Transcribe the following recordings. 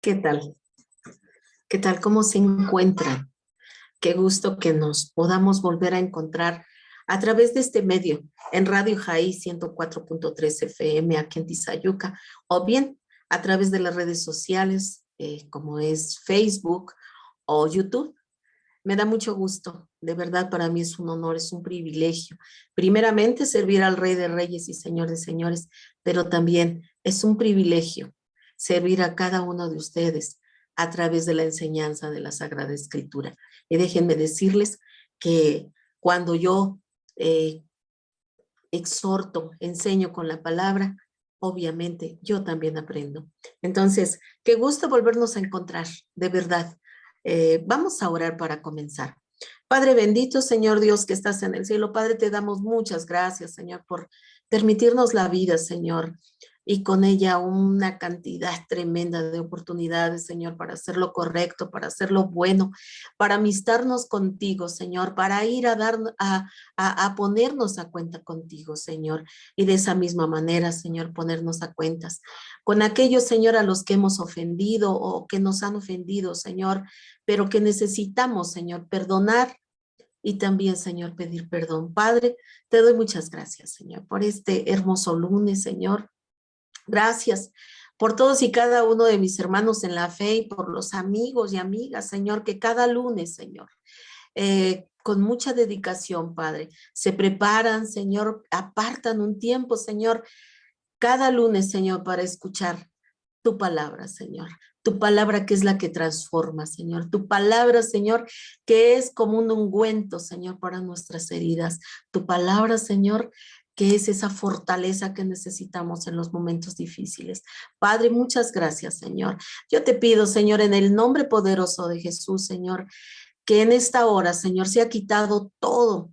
¿Qué tal? ¿Qué tal? ¿Cómo se encuentran? Qué gusto que nos podamos volver a encontrar a través de este medio, en Radio Jaí 104.3 FM aquí en Tizayuca, o bien a través de las redes sociales, como es Facebook o YouTube. Me da mucho gusto, de verdad para mí es un honor, es un privilegio. Primeramente servir al Rey de Reyes y Señor de Señores, pero también es un privilegio servir a cada uno de ustedes a través de la enseñanza de la Sagrada Escritura. Y déjenme decirles que cuando yo eh, exhorto, enseño con la palabra, obviamente yo también aprendo. Entonces, qué gusto volvernos a encontrar, de verdad. Vamos a orar para comenzar. Padre bendito, Señor Dios que estás en el cielo, Padre, te damos muchas gracias, Señor, por permitirnos la vida, Señor, y con ella una cantidad tremenda de oportunidades, Señor, para hacer lo correcto, para hacer lo bueno, para amistarnos contigo, Señor, para ir a dar a ponernos a cuenta contigo, Señor, y de esa misma manera, Señor, ponernos a cuentas con aquellos, Señor, a los que hemos ofendido o que nos han ofendido, Señor, pero que necesitamos, Señor, perdonar y también, Señor, pedir perdón. Padre, te doy muchas gracias, Señor, por este hermoso lunes, Señor. Gracias por todos y cada uno de mis hermanos en la fe y por los amigos y amigas, Señor, que cada lunes, Señor, con mucha dedicación, Padre, se preparan, Señor, apartan un tiempo, Señor, cada lunes, Señor, para escuchar tu palabra, Señor. Tu palabra que es la que transforma, Señor. Tu palabra, Señor, que es como un ungüento, Señor, para nuestras heridas. Tu palabra, Señor, que es esa fortaleza que necesitamos en los momentos difíciles. Padre, muchas gracias, Señor. Yo te pido, Señor, en el nombre poderoso de Jesús, Señor, que en esta hora, Señor, se ha quitado todo,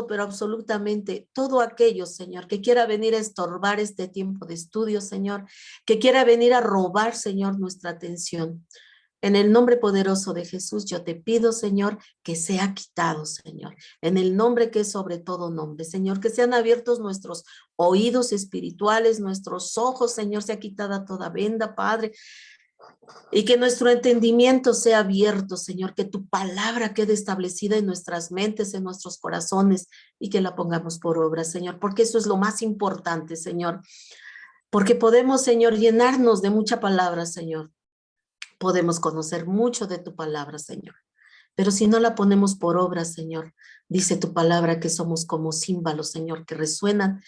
pero absolutamente todo aquello, Señor, que quiera venir a estorbar este tiempo de estudio, Señor, que quiera venir a robar, Señor, nuestra atención. En el nombre poderoso de Jesús, yo te pido, Señor, que sea quitado, Señor. En el nombre que es sobre todo nombre, Señor, que sean abiertos nuestros oídos espirituales, nuestros ojos, Señor, sea quitada toda venda, Padre, y que nuestro entendimiento sea abierto, Señor, que tu palabra quede establecida en nuestras mentes, en nuestros corazones y que la pongamos por obra, Señor, porque eso es lo más importante, Señor, porque podemos, Señor, llenarnos de mucha palabra, Señor, podemos conocer mucho de tu palabra, Señor, pero si no la ponemos por obra, Señor, dice tu palabra que somos como címbalos, Señor, que resuenan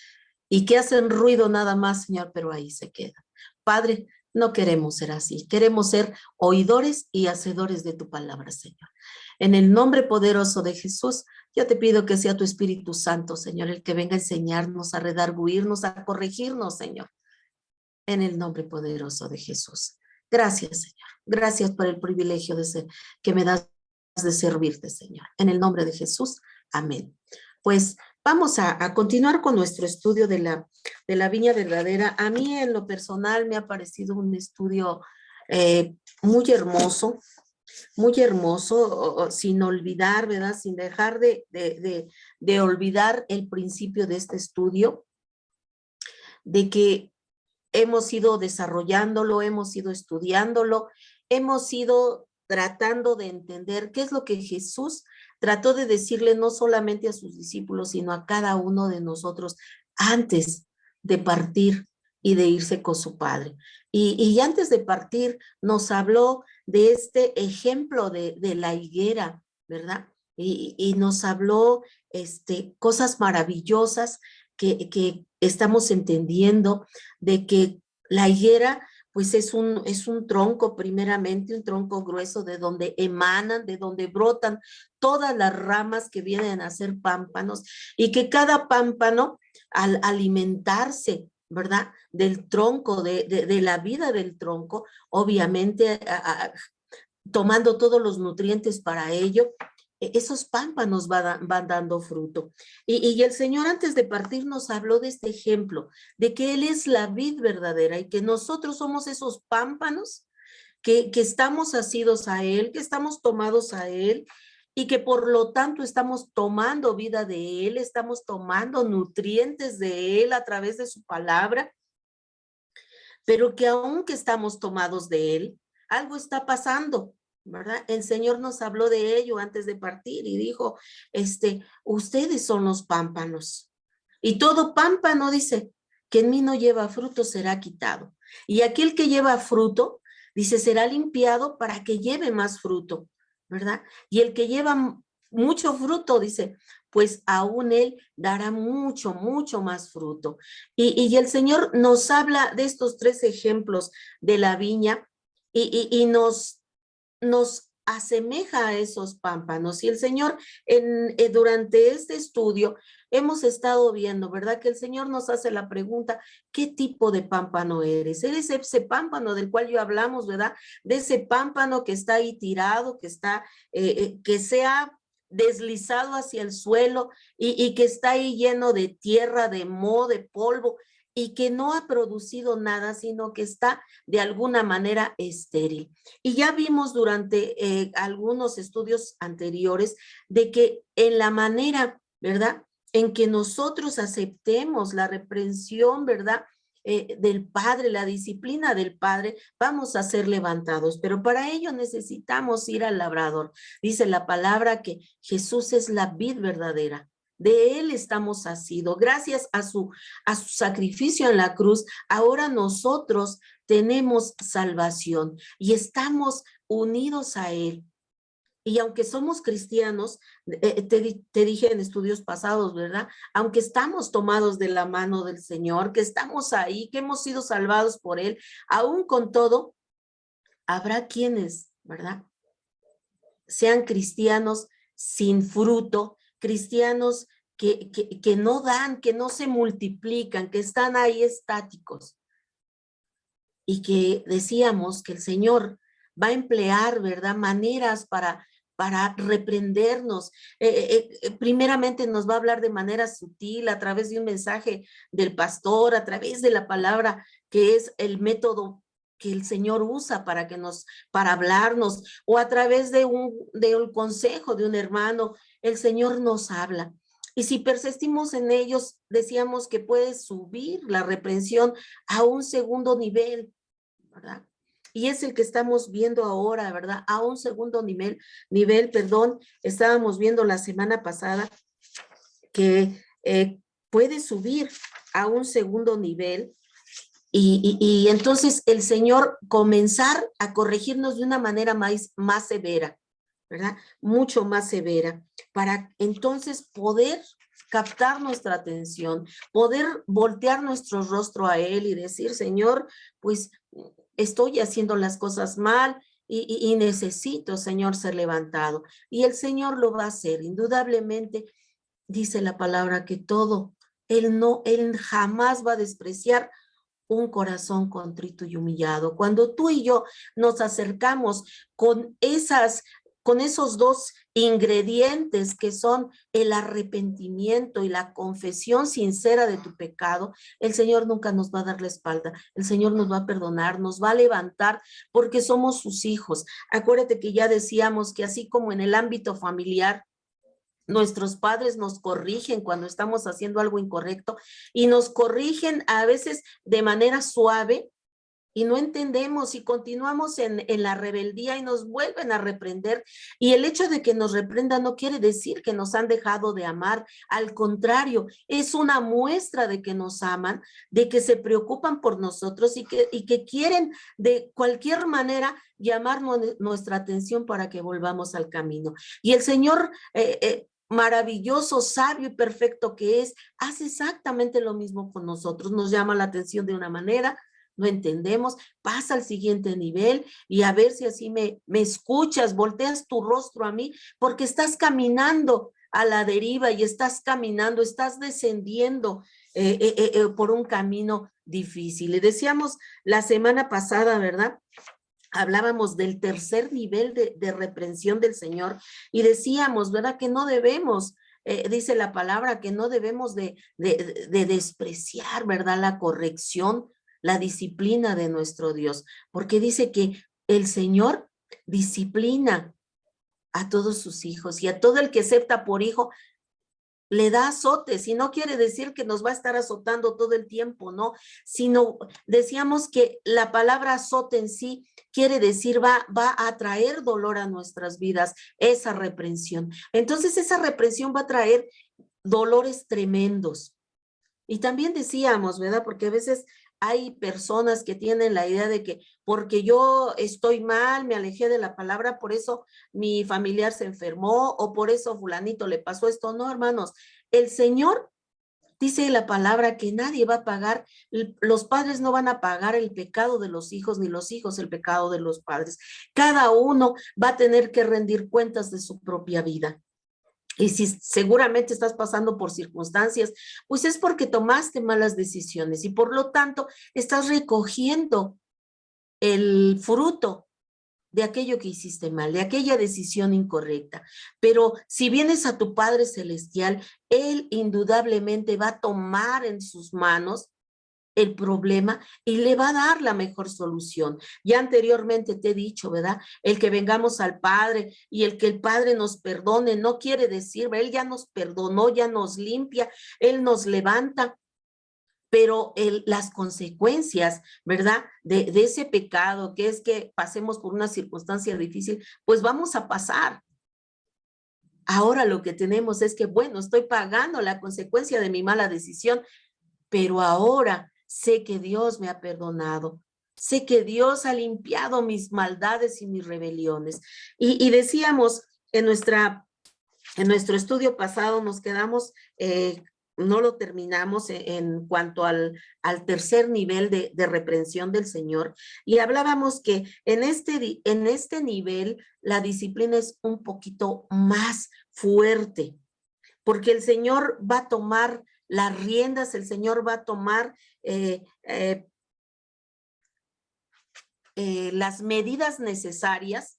y que hacen ruido nada más, Señor, pero ahí se quedan. Padre, no queremos ser así, queremos ser oidores y hacedores de tu palabra, Señor. En el nombre poderoso de Jesús, yo te pido que sea tu Espíritu Santo, Señor, el que venga a enseñarnos, a redarguirnos, a corregirnos, Señor, en el nombre poderoso de Jesús. Gracias, Señor. Gracias por el privilegio de ser, que me das de servirte, Señor. En el nombre de Jesús, amén. Pues vamos a continuar con nuestro estudio de la viña verdadera. A mí en lo personal me ha parecido un estudio muy hermoso, sin olvidar, ¿verdad? Sin dejar de olvidar el principio de este estudio, de que hemos ido desarrollándolo, hemos ido estudiándolo, hemos ido tratando de entender qué es lo que Jesús trató de decirle no solamente a sus discípulos, sino a cada uno de nosotros antes de partir y de irse con su Padre. Y antes de partir nos habló de este ejemplo de la higuera, ¿verdad? Y nos habló cosas maravillosas que estamos entendiendo de que la higuera pues es un tronco primeramente, un tronco grueso de donde emanan, de donde brotan todas las ramas que vienen a ser pámpanos y que cada pámpano al alimentarse, ¿verdad? Del tronco, de la vida del tronco, obviamente tomando todos los nutrientes para ello, esos pámpanos van dando fruto. Y el Señor antes de partir nos habló de este ejemplo, de que Él es la vid verdadera y que nosotros somos esos pámpanos que estamos asidos a Él, que estamos tomados a Él y que por lo tanto estamos tomando vida de Él, estamos tomando nutrientes de Él a través de su palabra, pero que aunque estamos tomados de Él, algo está pasando, ¿verdad? El Señor nos habló de ello antes de partir y dijo, ustedes son los pámpanos. Y todo pámpano, dice, que en mí no lleva fruto será quitado. Y aquel que lleva fruto, dice, será limpiado para que lleve más fruto, ¿verdad? Y el que lleva mucho fruto, dice, pues aún él dará mucho, mucho más fruto. Y el Señor nos habla de estos 3 ejemplos de la viña y nos asemeja a esos pámpanos. Y el Señor, durante este estudio, hemos estado viendo, ¿verdad? Que el Señor nos hace la pregunta, ¿qué tipo de pámpano eres? ¿Eres ese pámpano del cual yo hablamos, ¿verdad? De ese pámpano que está ahí tirado, que está, que se ha deslizado hacia el suelo y que está ahí lleno de tierra, de moho, de polvo, y que no ha producido nada, sino que está de alguna manera estéril. Y ya vimos durante algunos estudios anteriores de que en la manera, ¿verdad?, en que nosotros aceptemos la reprensión, ¿verdad?, del Padre, la disciplina del Padre, vamos a ser levantados. Pero para ello necesitamos ir al labrador. Dice la palabra que Jesús es la vid verdadera. De él estamos asidos. Gracias a su sacrificio en la cruz, ahora nosotros tenemos salvación y estamos unidos a él. Y aunque somos cristianos, te dije en estudios pasados, ¿verdad? Aunque estamos tomados de la mano del Señor, que estamos ahí, que hemos sido salvados por él, aún con todo, habrá quienes, ¿verdad?, sean cristianos sin fruto, cristianos que no dan, que no se multiplican, que están ahí estáticos. Y que decíamos que el Señor va a emplear, ¿verdad?, maneras para reprendernos. Primeramente nos va a hablar de manera sutil, a través de un mensaje del pastor, a través de la palabra, que es el método que el Señor usa para hablarnos, o a través de un consejo de un hermano, el Señor nos habla. Y si persistimos en ellos, decíamos que puede subir la reprensión a un segundo nivel, ¿verdad? Y es el que estamos viendo ahora, ¿verdad? A un segundo nivel, estábamos viendo la semana pasada que puede subir a un segundo nivel y entonces el Señor comenzar a corregirnos de una manera más severa, ¿verdad? Mucho más severa, para entonces poder captar nuestra atención, poder voltear nuestro rostro a Él y decir, Señor, pues estoy haciendo las cosas mal y necesito, Señor, ser levantado. Y el Señor lo va a hacer, indudablemente, dice la palabra que todo, Él jamás va a despreciar un corazón contrito y humillado. Cuando tú y yo nos acercamos con esos 2 ingredientes que son el arrepentimiento y la confesión sincera de tu pecado, el Señor nunca nos va a dar la espalda. El Señor nos va a perdonar, nos va a levantar porque somos sus hijos. Acuérdate que ya decíamos que así como en el ámbito familiar, nuestros padres nos corrigen cuando estamos haciendo algo incorrecto y nos corrigen a veces de manera suave y no entendemos y continuamos en la rebeldía y nos vuelven a reprender. Y el hecho de que nos reprendan no quiere decir que nos han dejado de amar. Al contrario, es una muestra de que nos aman, de que se preocupan por nosotros y que quieren de cualquier manera llamar nuestra atención para que volvamos al camino. Y el Señor, maravilloso, sabio y perfecto que es, hace exactamente lo mismo con nosotros. Nos llama la atención de una manera, no entendemos, pasa al siguiente nivel y a ver si así me escuchas, volteas tu rostro a mí, porque estás caminando a la deriva y estás descendiendo por un camino difícil. Y decíamos la semana pasada, ¿verdad? Hablábamos del tercer nivel de reprensión del Señor y decíamos, ¿verdad?, que no debemos, dice la palabra, que no debemos de despreciar, ¿verdad?, la corrección, la disciplina de nuestro Dios, porque dice que el Señor disciplina a todos sus hijos y a todo el que acepta por hijo, le da azotes, y no quiere decir que nos va a estar azotando todo el tiempo, ¿no? Sino decíamos que la palabra azote en sí quiere decir va a traer dolor a nuestras vidas, esa reprensión. Entonces esa reprensión va a traer dolores tremendos. Y también decíamos, ¿verdad? Porque a veces hay personas que tienen la idea de que porque yo estoy mal, me alejé de la palabra, por eso mi familiar se enfermó o por eso fulanito le pasó esto. No, hermanos, el Señor dice la palabra que nadie va a pagar, los padres no van a pagar el pecado de los hijos, ni los hijos el pecado de los padres. Cada uno va a tener que rendir cuentas de su propia vida. Y si seguramente estás pasando por circunstancias, pues es porque tomaste malas decisiones y por lo tanto estás recogiendo el fruto de aquello que hiciste mal, de aquella decisión incorrecta. Pero si vienes a tu Padre Celestial, Él indudablemente va a tomar en sus manos el problema y le va a dar la mejor solución. Ya anteriormente te he dicho, ¿verdad? El que vengamos al Padre y el que el Padre nos perdone no quiere decir, Él ya nos perdonó, ya nos limpia, Él nos levanta, pero las consecuencias, ¿verdad? De ese pecado, que es que pasemos por una circunstancia difícil, pues vamos a pasar. Ahora lo que tenemos es que, bueno, estoy pagando la consecuencia de mi mala decisión, pero ahora sé que Dios me ha perdonado. Sé que Dios ha limpiado mis maldades y mis rebeliones. Y decíamos en nuestro estudio pasado, nos quedamos, no lo terminamos en cuanto al tercer nivel de reprensión del Señor, y hablábamos que en este nivel la disciplina es un poquito más fuerte, porque el Señor va a tomar las riendas, el Señor va a tomar las medidas necesarias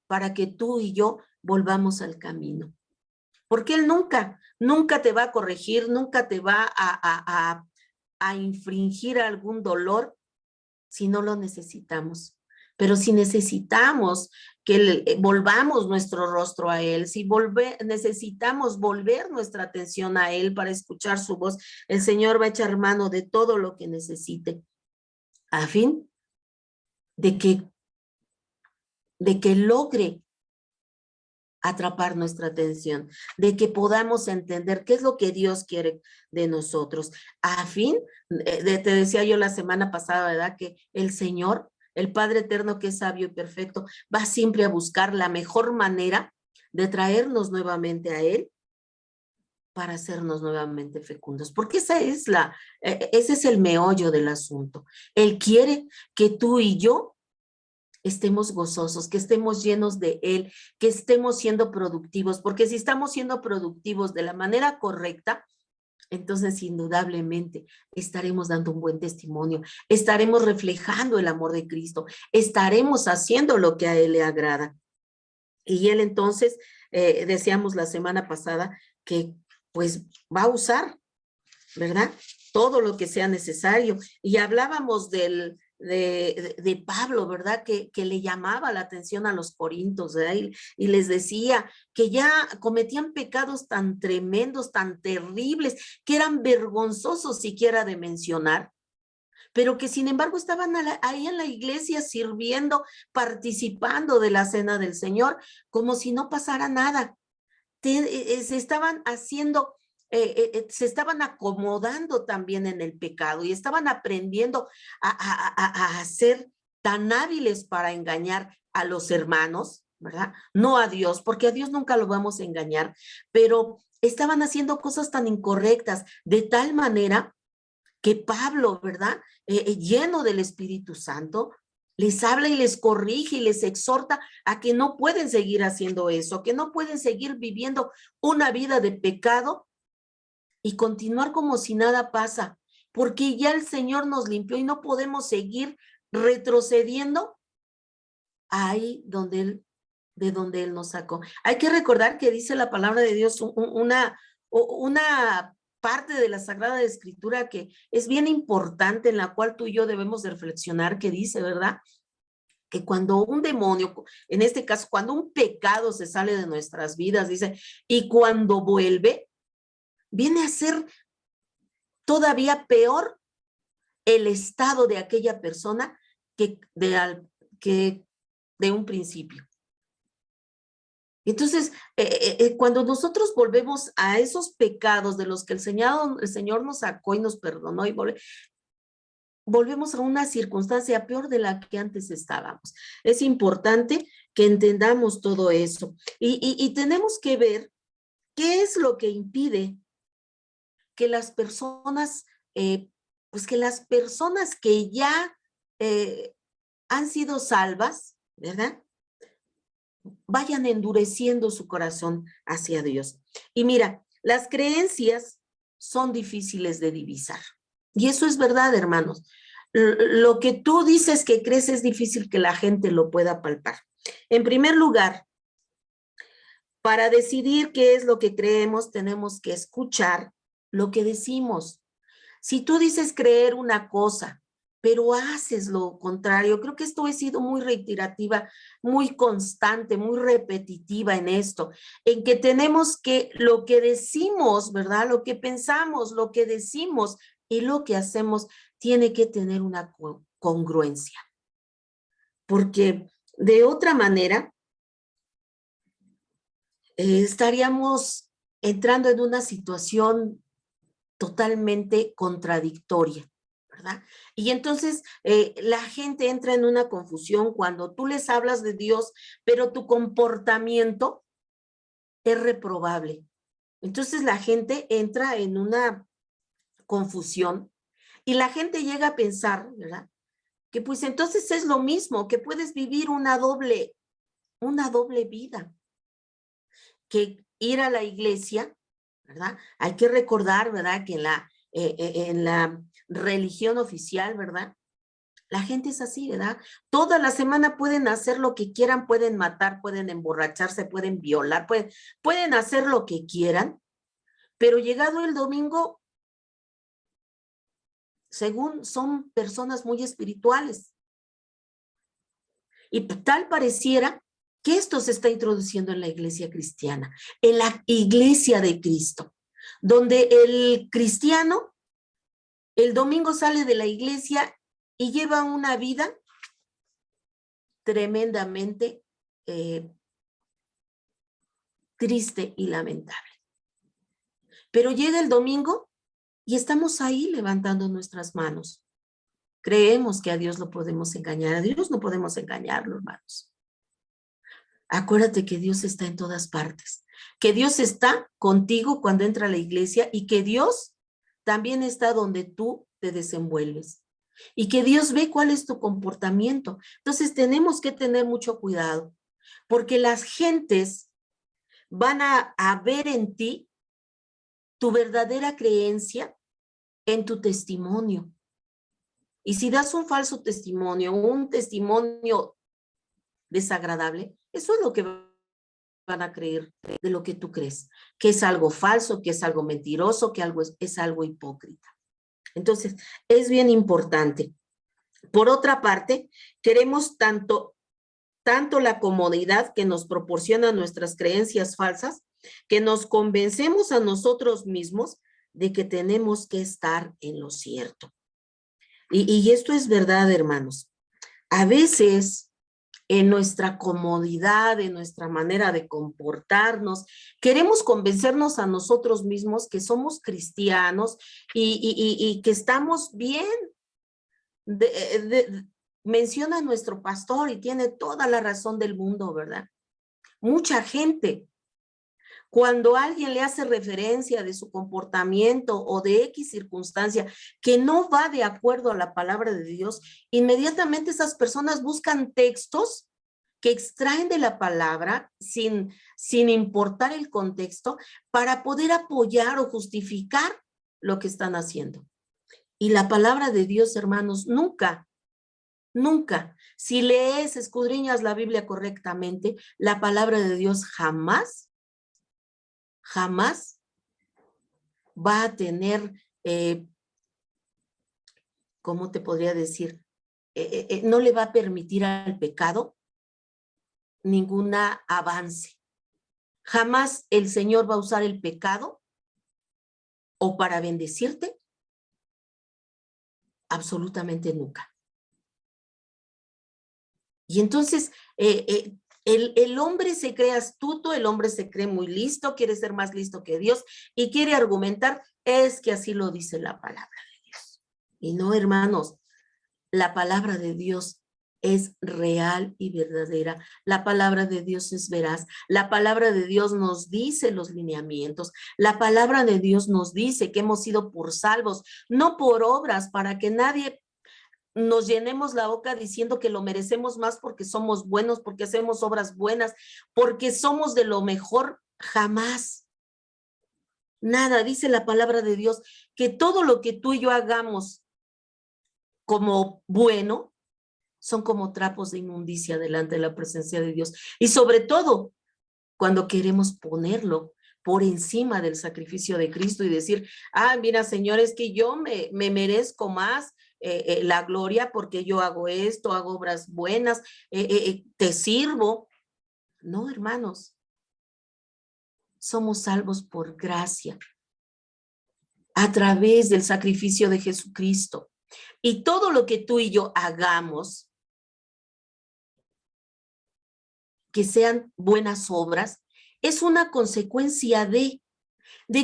para que tú y yo volvamos al camino. Porque Él nunca te va a corregir, nunca te va a infringir algún dolor si no lo necesitamos. Pero si necesitamos que volvamos nuestro rostro a Él, si necesitamos volver nuestra atención a Él para escuchar su voz, el Señor va a echar mano de todo lo que necesite, a fin de que logre atrapar nuestra atención, de que podamos entender qué es lo que Dios quiere de nosotros. A fin, te decía yo la semana pasada, ¿verdad? Que el Señor, el Padre Eterno que es sabio y perfecto, va siempre a buscar la mejor manera de traernos nuevamente a Él para hacernos nuevamente fecundos, porque ese es el meollo del asunto. Él quiere que tú y yo estemos gozosos, que estemos llenos de Él, que estemos siendo productivos, porque si estamos siendo productivos de la manera correcta, entonces indudablemente estaremos dando un buen testimonio, estaremos reflejando el amor de Cristo, estaremos haciendo lo que a Él le agrada. Y Él entonces, decíamos la semana pasada, que pues va a usar, ¿verdad? Todo lo que sea necesario. Y hablábamos de Pablo, ¿verdad? Que le llamaba la atención a los corintios, ¿verdad? Y les decía que ya cometían pecados tan tremendos, tan terribles, que eran vergonzosos siquiera de mencionar, pero que sin embargo estaban ahí en la iglesia sirviendo, participando de la cena del Señor, como si no pasara nada. Se estaban haciendo, se estaban acomodando también en el pecado y estaban aprendiendo a ser tan hábiles para engañar a los hermanos, ¿verdad? No a Dios, porque a Dios nunca lo vamos a engañar, pero estaban haciendo cosas tan incorrectas, de tal manera que Pablo, ¿verdad? Lleno del Espíritu Santo, les habla y les corrige y les exhorta a que no pueden seguir haciendo eso, que no pueden seguir viviendo una vida de pecado y continuar como si nada pasa, porque ya el Señor nos limpió y no podemos seguir retrocediendo ahí de donde Él nos sacó. Hay que recordar que dice la palabra de Dios una parte de la Sagrada Escritura que es bien importante, en la cual tú y yo debemos de reflexionar, que dice, ¿verdad? Que cuando un demonio, en este caso, cuando un pecado se sale de nuestras vidas, dice, y cuando vuelve, viene a ser todavía peor el estado de aquella persona que de un principio. Entonces, cuando nosotros volvemos a esos pecados de los que el Señor nos sacó y nos perdonó, y volvemos a una circunstancia peor de la que antes estábamos. Es importante que entendamos todo eso. Y tenemos que ver qué es lo que impide que las personas, pues que las personas que ya han sido salvas, ¿verdad?, vayan endureciendo su corazón hacia Dios. Y mira, las creencias son difíciles de divisar. Y eso es verdad, hermanos. Lo que tú dices que crees es difícil que la gente lo pueda palpar. En primer lugar, para decidir qué es lo que creemos, tenemos que escuchar lo que decimos. Si tú dices creer una cosa, pero haces lo contrario, creo que esto he sido muy reiterativa, muy constante, muy repetitiva en esto, en que tenemos que lo que decimos, ¿verdad? Lo que pensamos, lo que decimos y lo que hacemos tiene que tener una congruencia. Porque de otra manera, estaríamos entrando en una situación totalmente contradictoria, ¿verdad? Y entonces la gente entra en una confusión cuando tú les hablas de Dios, pero tu comportamiento es reprobable. Entonces la gente entra en una confusión y la gente llega a pensar, ¿verdad?, que pues entonces es lo mismo, que puedes vivir una doble vida, que ir a la iglesia, ¿verdad? Hay que recordar, ¿verdad?, que en la religión oficial, ¿verdad?, la gente es así, ¿verdad? Toda la semana pueden hacer lo que quieran, pueden matar, pueden emborracharse, pueden violar, pueden hacer lo que quieran, pero llegado el domingo, según son personas muy espirituales. Y tal pareciera que esto se está introduciendo en la iglesia cristiana, en la iglesia de Cristo, donde el cristiano el domingo sale de la iglesia y lleva una vida tremendamente triste y lamentable. Pero llega el domingo y estamos ahí levantando nuestras manos. Creemos que a Dios lo podemos engañar. A Dios no podemos engañarlo, hermanos. Acuérdate que Dios está en todas partes, que Dios está contigo cuando entra a la iglesia y que Dios también está donde tú te desenvuelves y que Dios ve cuál es tu comportamiento. Entonces tenemos que tener mucho cuidado porque las gentes van a ver en ti tu verdadera creencia en tu testimonio. Y si das un falso testimonio, un testimonio desagradable, eso es lo que van a creer de lo que tú crees, que es algo falso, que es algo mentiroso, que es algo hipócrita. Entonces, es bien importante. Por otra parte, queremos tanto la comodidad que nos proporcionan nuestras creencias falsas, que nos convencemos a nosotros mismos de que tenemos que estar en lo cierto. Y esto es verdad, hermanos. A veces, en nuestra comodidad, en nuestra manera de comportarnos, queremos convencernos a nosotros mismos que somos cristianos y que estamos bien. Menciona a nuestro pastor y tiene toda la razón del mundo, ¿verdad? Mucha gente, cuando alguien le hace referencia de su comportamiento o de X circunstancia que no va de acuerdo a la palabra de Dios, inmediatamente esas personas buscan textos que extraen de la palabra sin importar el contexto para poder apoyar o justificar lo que están haciendo. Y la palabra de Dios, hermanos, nunca, si lees, escudriñas la Biblia correctamente, la palabra de Dios jamás va a tener, ¿cómo te podría decir? No le va a permitir al pecado ningún avance. Jamás el Señor va a usar el pecado o para bendecirte? Absolutamente nunca. Y entonces el hombre se cree astuto, el hombre se cree muy listo, quiere ser más listo que Dios y quiere argumentar, es que así lo dice la palabra de Dios. Y no, hermanos, la palabra de Dios es real y verdadera. La palabra de Dios es veraz. La palabra de Dios nos dice los lineamientos. La palabra de Dios nos dice que hemos sido por salvos, no por obras, para que nadie nos llenemos la boca diciendo que lo merecemos más porque somos buenos, porque hacemos obras buenas, porque somos de lo mejor. Jamás. Nada, dice la palabra de Dios, que todo lo que tú y yo hagamos como bueno, son como trapos de inmundicia delante de la presencia de Dios. Y sobre todo, cuando queremos ponerlo por encima del sacrificio de Cristo y decir, mira, Señor, es que yo me merezco más la gloria porque yo hago esto, hago obras buenas, te sirvo. No, hermanos, somos salvos por gracia a través del sacrificio de Jesucristo. Y todo lo que tú y yo hagamos, que sean buenas obras, es una consecuencia de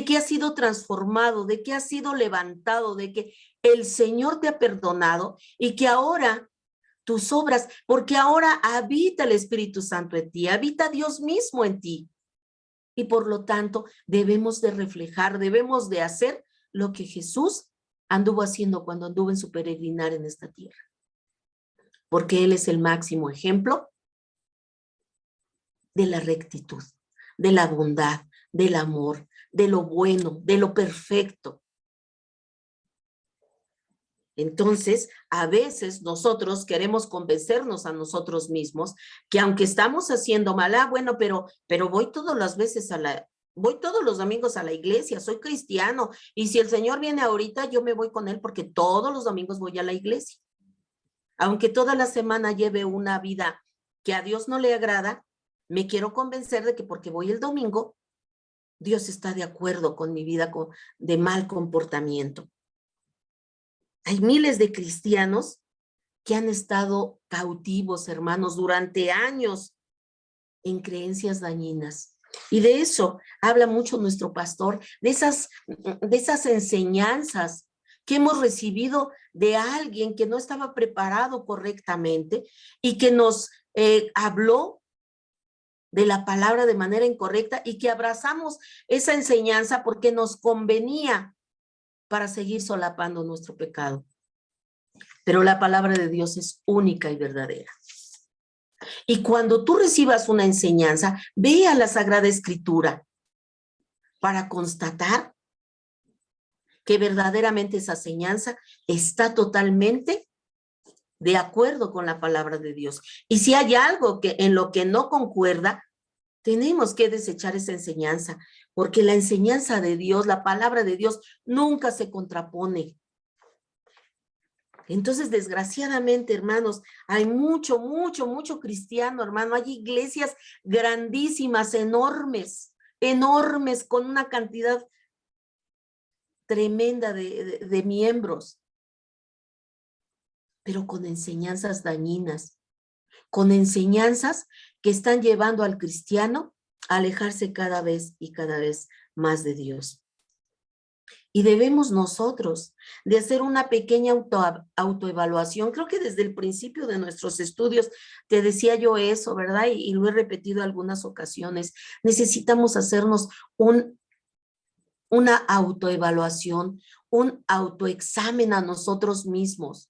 que has sido transformado, de que has sido levantado, de que el Señor te ha perdonado y que ahora tus obras, porque ahora habita el Espíritu Santo en ti, habita Dios mismo en ti. Y por lo tanto debemos de reflejar, debemos de hacer lo que Jesús anduvo haciendo cuando anduvo en su peregrinar en esta tierra. Porque Él es el máximo ejemplo de la rectitud, de la bondad, del amor, de lo bueno, de lo perfecto. Entonces, a veces nosotros queremos convencernos a nosotros mismos que aunque estamos haciendo mal, bueno, pero voy todas las veces voy todos los domingos a la iglesia, soy cristiano, y si el Señor viene ahorita, yo me voy con Él porque todos los domingos voy a la iglesia. Aunque toda la semana lleve una vida que a Dios no le agrada, me quiero convencer de que porque voy el domingo, Dios está de acuerdo con mi vida de mal comportamiento. Hay miles de cristianos que han estado cautivos, hermanos, durante años en creencias dañinas. Y de eso habla mucho nuestro pastor, de esas enseñanzas que hemos recibido de alguien que no estaba preparado correctamente y que nos habló de la palabra de manera incorrecta y que abrazamos esa enseñanza porque nos convenía para seguir solapando nuestro pecado. Pero la palabra de Dios es única y verdadera. Y cuando tú recibas una enseñanza, ve a la Sagrada Escritura para constatar que verdaderamente esa enseñanza está totalmente de acuerdo con la palabra de Dios. Y si hay algo en lo que no concuerda, tenemos que desechar esa enseñanza, porque la enseñanza de Dios, la palabra de Dios, nunca se contrapone. Entonces, desgraciadamente, hermanos, hay mucho cristiano, hermano. Hay iglesias grandísimas, enormes, con una cantidad tremenda de miembros, pero con enseñanzas dañinas, con enseñanzas que están llevando al cristiano a alejarse cada vez más de Dios. Y debemos nosotros de hacer una pequeña autoevaluación. Creo que desde el principio de nuestros estudios te decía yo eso, ¿verdad? Y lo he repetido algunas ocasiones. Necesitamos hacernos una autoevaluación, un autoexamen a nosotros mismos.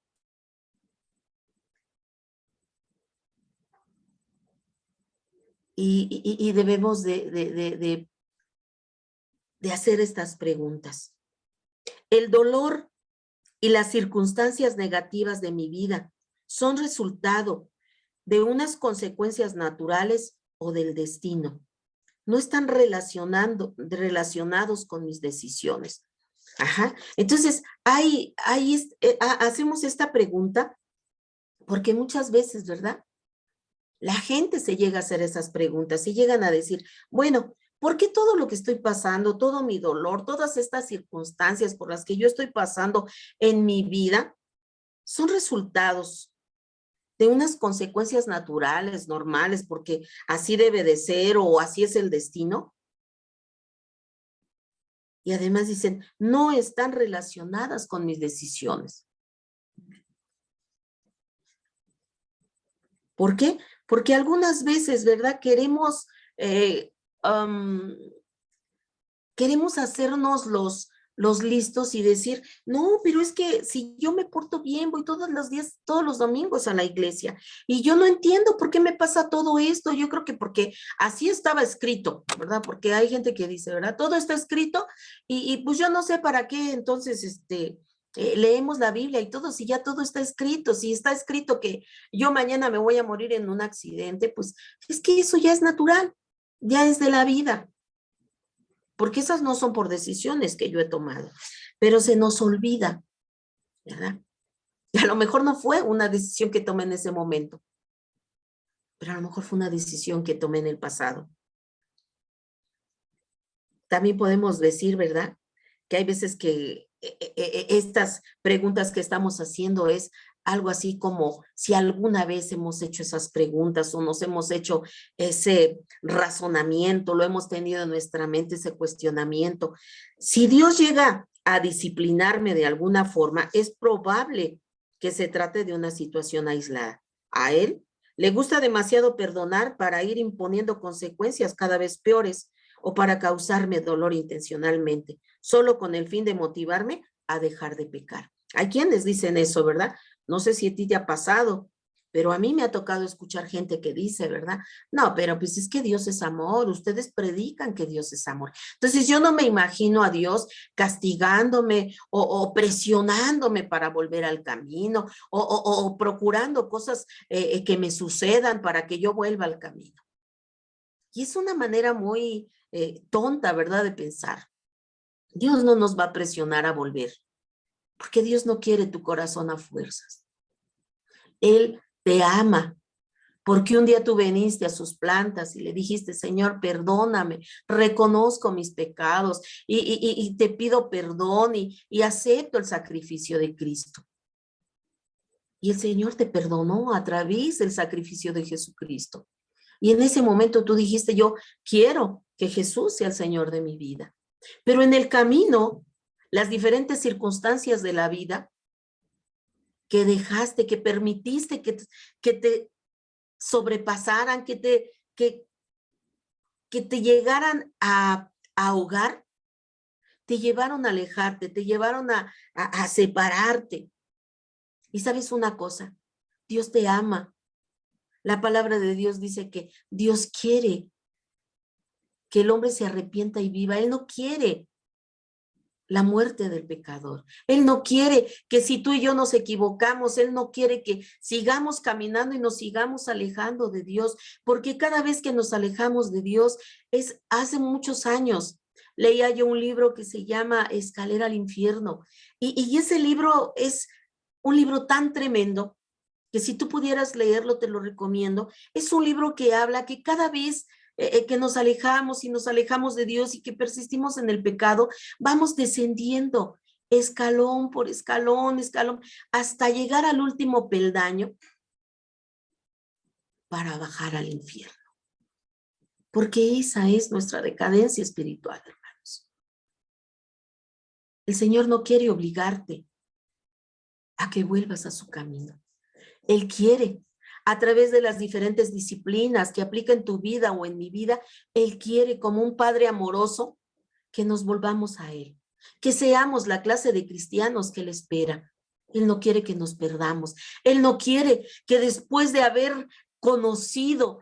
Y debemos de hacer estas preguntas. El dolor y las circunstancias negativas de mi vida son resultado de unas consecuencias naturales o del destino. No están relacionados con mis decisiones. Ajá. Entonces, hacemos esta pregunta porque muchas veces, ¿verdad? La gente se llega a hacer esas preguntas y llegan a decir, bueno, ¿Por qué todo lo que estoy pasando, todo mi dolor, todas estas circunstancias por las que yo estoy pasando en mi vida son resultados de unas consecuencias naturales, normales, porque así debe de ser o así es el destino? Y además dicen, no están relacionadas con mis decisiones. ¿Por qué? Porque algunas veces, ¿verdad? Queremos hacernos los listos y decir, no, pero es que si yo me porto bien, voy todos los días, todos los domingos a la iglesia, y yo no entiendo por qué me pasa todo esto. Yo creo que porque así estaba escrito, ¿verdad? Porque hay gente que dice, ¿verdad? Todo está escrito, y pues yo no sé para qué, entonces, leemos la Biblia y todo, si ya todo está escrito, si está escrito que yo mañana me voy a morir en un accidente, pues es que eso ya es natural, ya es de la vida, porque esas no son por decisiones que yo he tomado, pero se nos olvida, ¿verdad? Y a lo mejor no fue una decisión que tomé en ese momento, pero a lo mejor fue una decisión que tomé en el pasado. También podemos decir, ¿verdad?, que hay veces que estas preguntas que estamos haciendo es algo así como si alguna vez hemos hecho esas preguntas o nos hemos hecho ese razonamiento, lo hemos tenido en nuestra mente, ese cuestionamiento. Si Dios llega a disciplinarme de alguna forma, es probable que se trate de una situación aislada. A Él le gusta demasiado perdonar para ir imponiendo consecuencias cada vez peores o para causarme dolor intencionalmente, solo con el fin de motivarme a dejar de pecar. Hay quienes dicen eso, ¿verdad? No sé si a ti te ha pasado, pero a mí me ha tocado escuchar gente que dice, ¿verdad? No, pero pues es que Dios es amor, ustedes predican que Dios es amor. Entonces yo no me imagino a Dios castigándome o presionándome para volver al camino o procurando cosas que me sucedan para que yo vuelva al camino. Y es una manera muy tonta, ¿verdad?, de pensar. Dios no nos va a presionar a volver, porque Dios no quiere tu corazón a fuerzas. Él te ama, porque un día tú viniste a sus plantas y le dijiste, Señor, perdóname, reconozco mis pecados y te pido perdón y acepto el sacrificio de Cristo. Y el Señor te perdonó a través del sacrificio de Jesucristo. Y en ese momento tú dijiste, yo quiero que Jesús sea el Señor de mi vida. Pero en el camino, las diferentes circunstancias de la vida que dejaste, que permitiste que te sobrepasaran, que te llegaran a ahogar, te llevaron a alejarte, te llevaron a separarte. Y sabes una cosa, Dios te ama. La palabra de Dios dice que Dios quiere que el hombre se arrepienta y viva. Él no quiere la muerte del pecador. Él no quiere que si tú y yo nos equivocamos, Él no quiere que sigamos caminando y nos sigamos alejando de Dios, porque cada vez que nos alejamos de Dios, hace muchos años, leía yo un libro que se llama Escalera al Infierno, y ese libro es un libro tan tremendo que si tú pudieras leerlo, te lo recomiendo. Es un libro que habla que cada vez que nos alejamos y nos alejamos de Dios y que persistimos en el pecado, vamos descendiendo escalón por escalón, escalón, hasta llegar al último peldaño para bajar al infierno. Porque esa es nuestra decadencia espiritual, hermanos. El Señor no quiere obligarte a que vuelvas a su camino. Él quiere, a través de las diferentes disciplinas que aplica en tu vida o en mi vida, Él quiere, como un Padre amoroso, que nos volvamos a Él, que seamos la clase de cristianos que Él espera. Él no quiere que nos perdamos. Él no quiere que después de haber conocido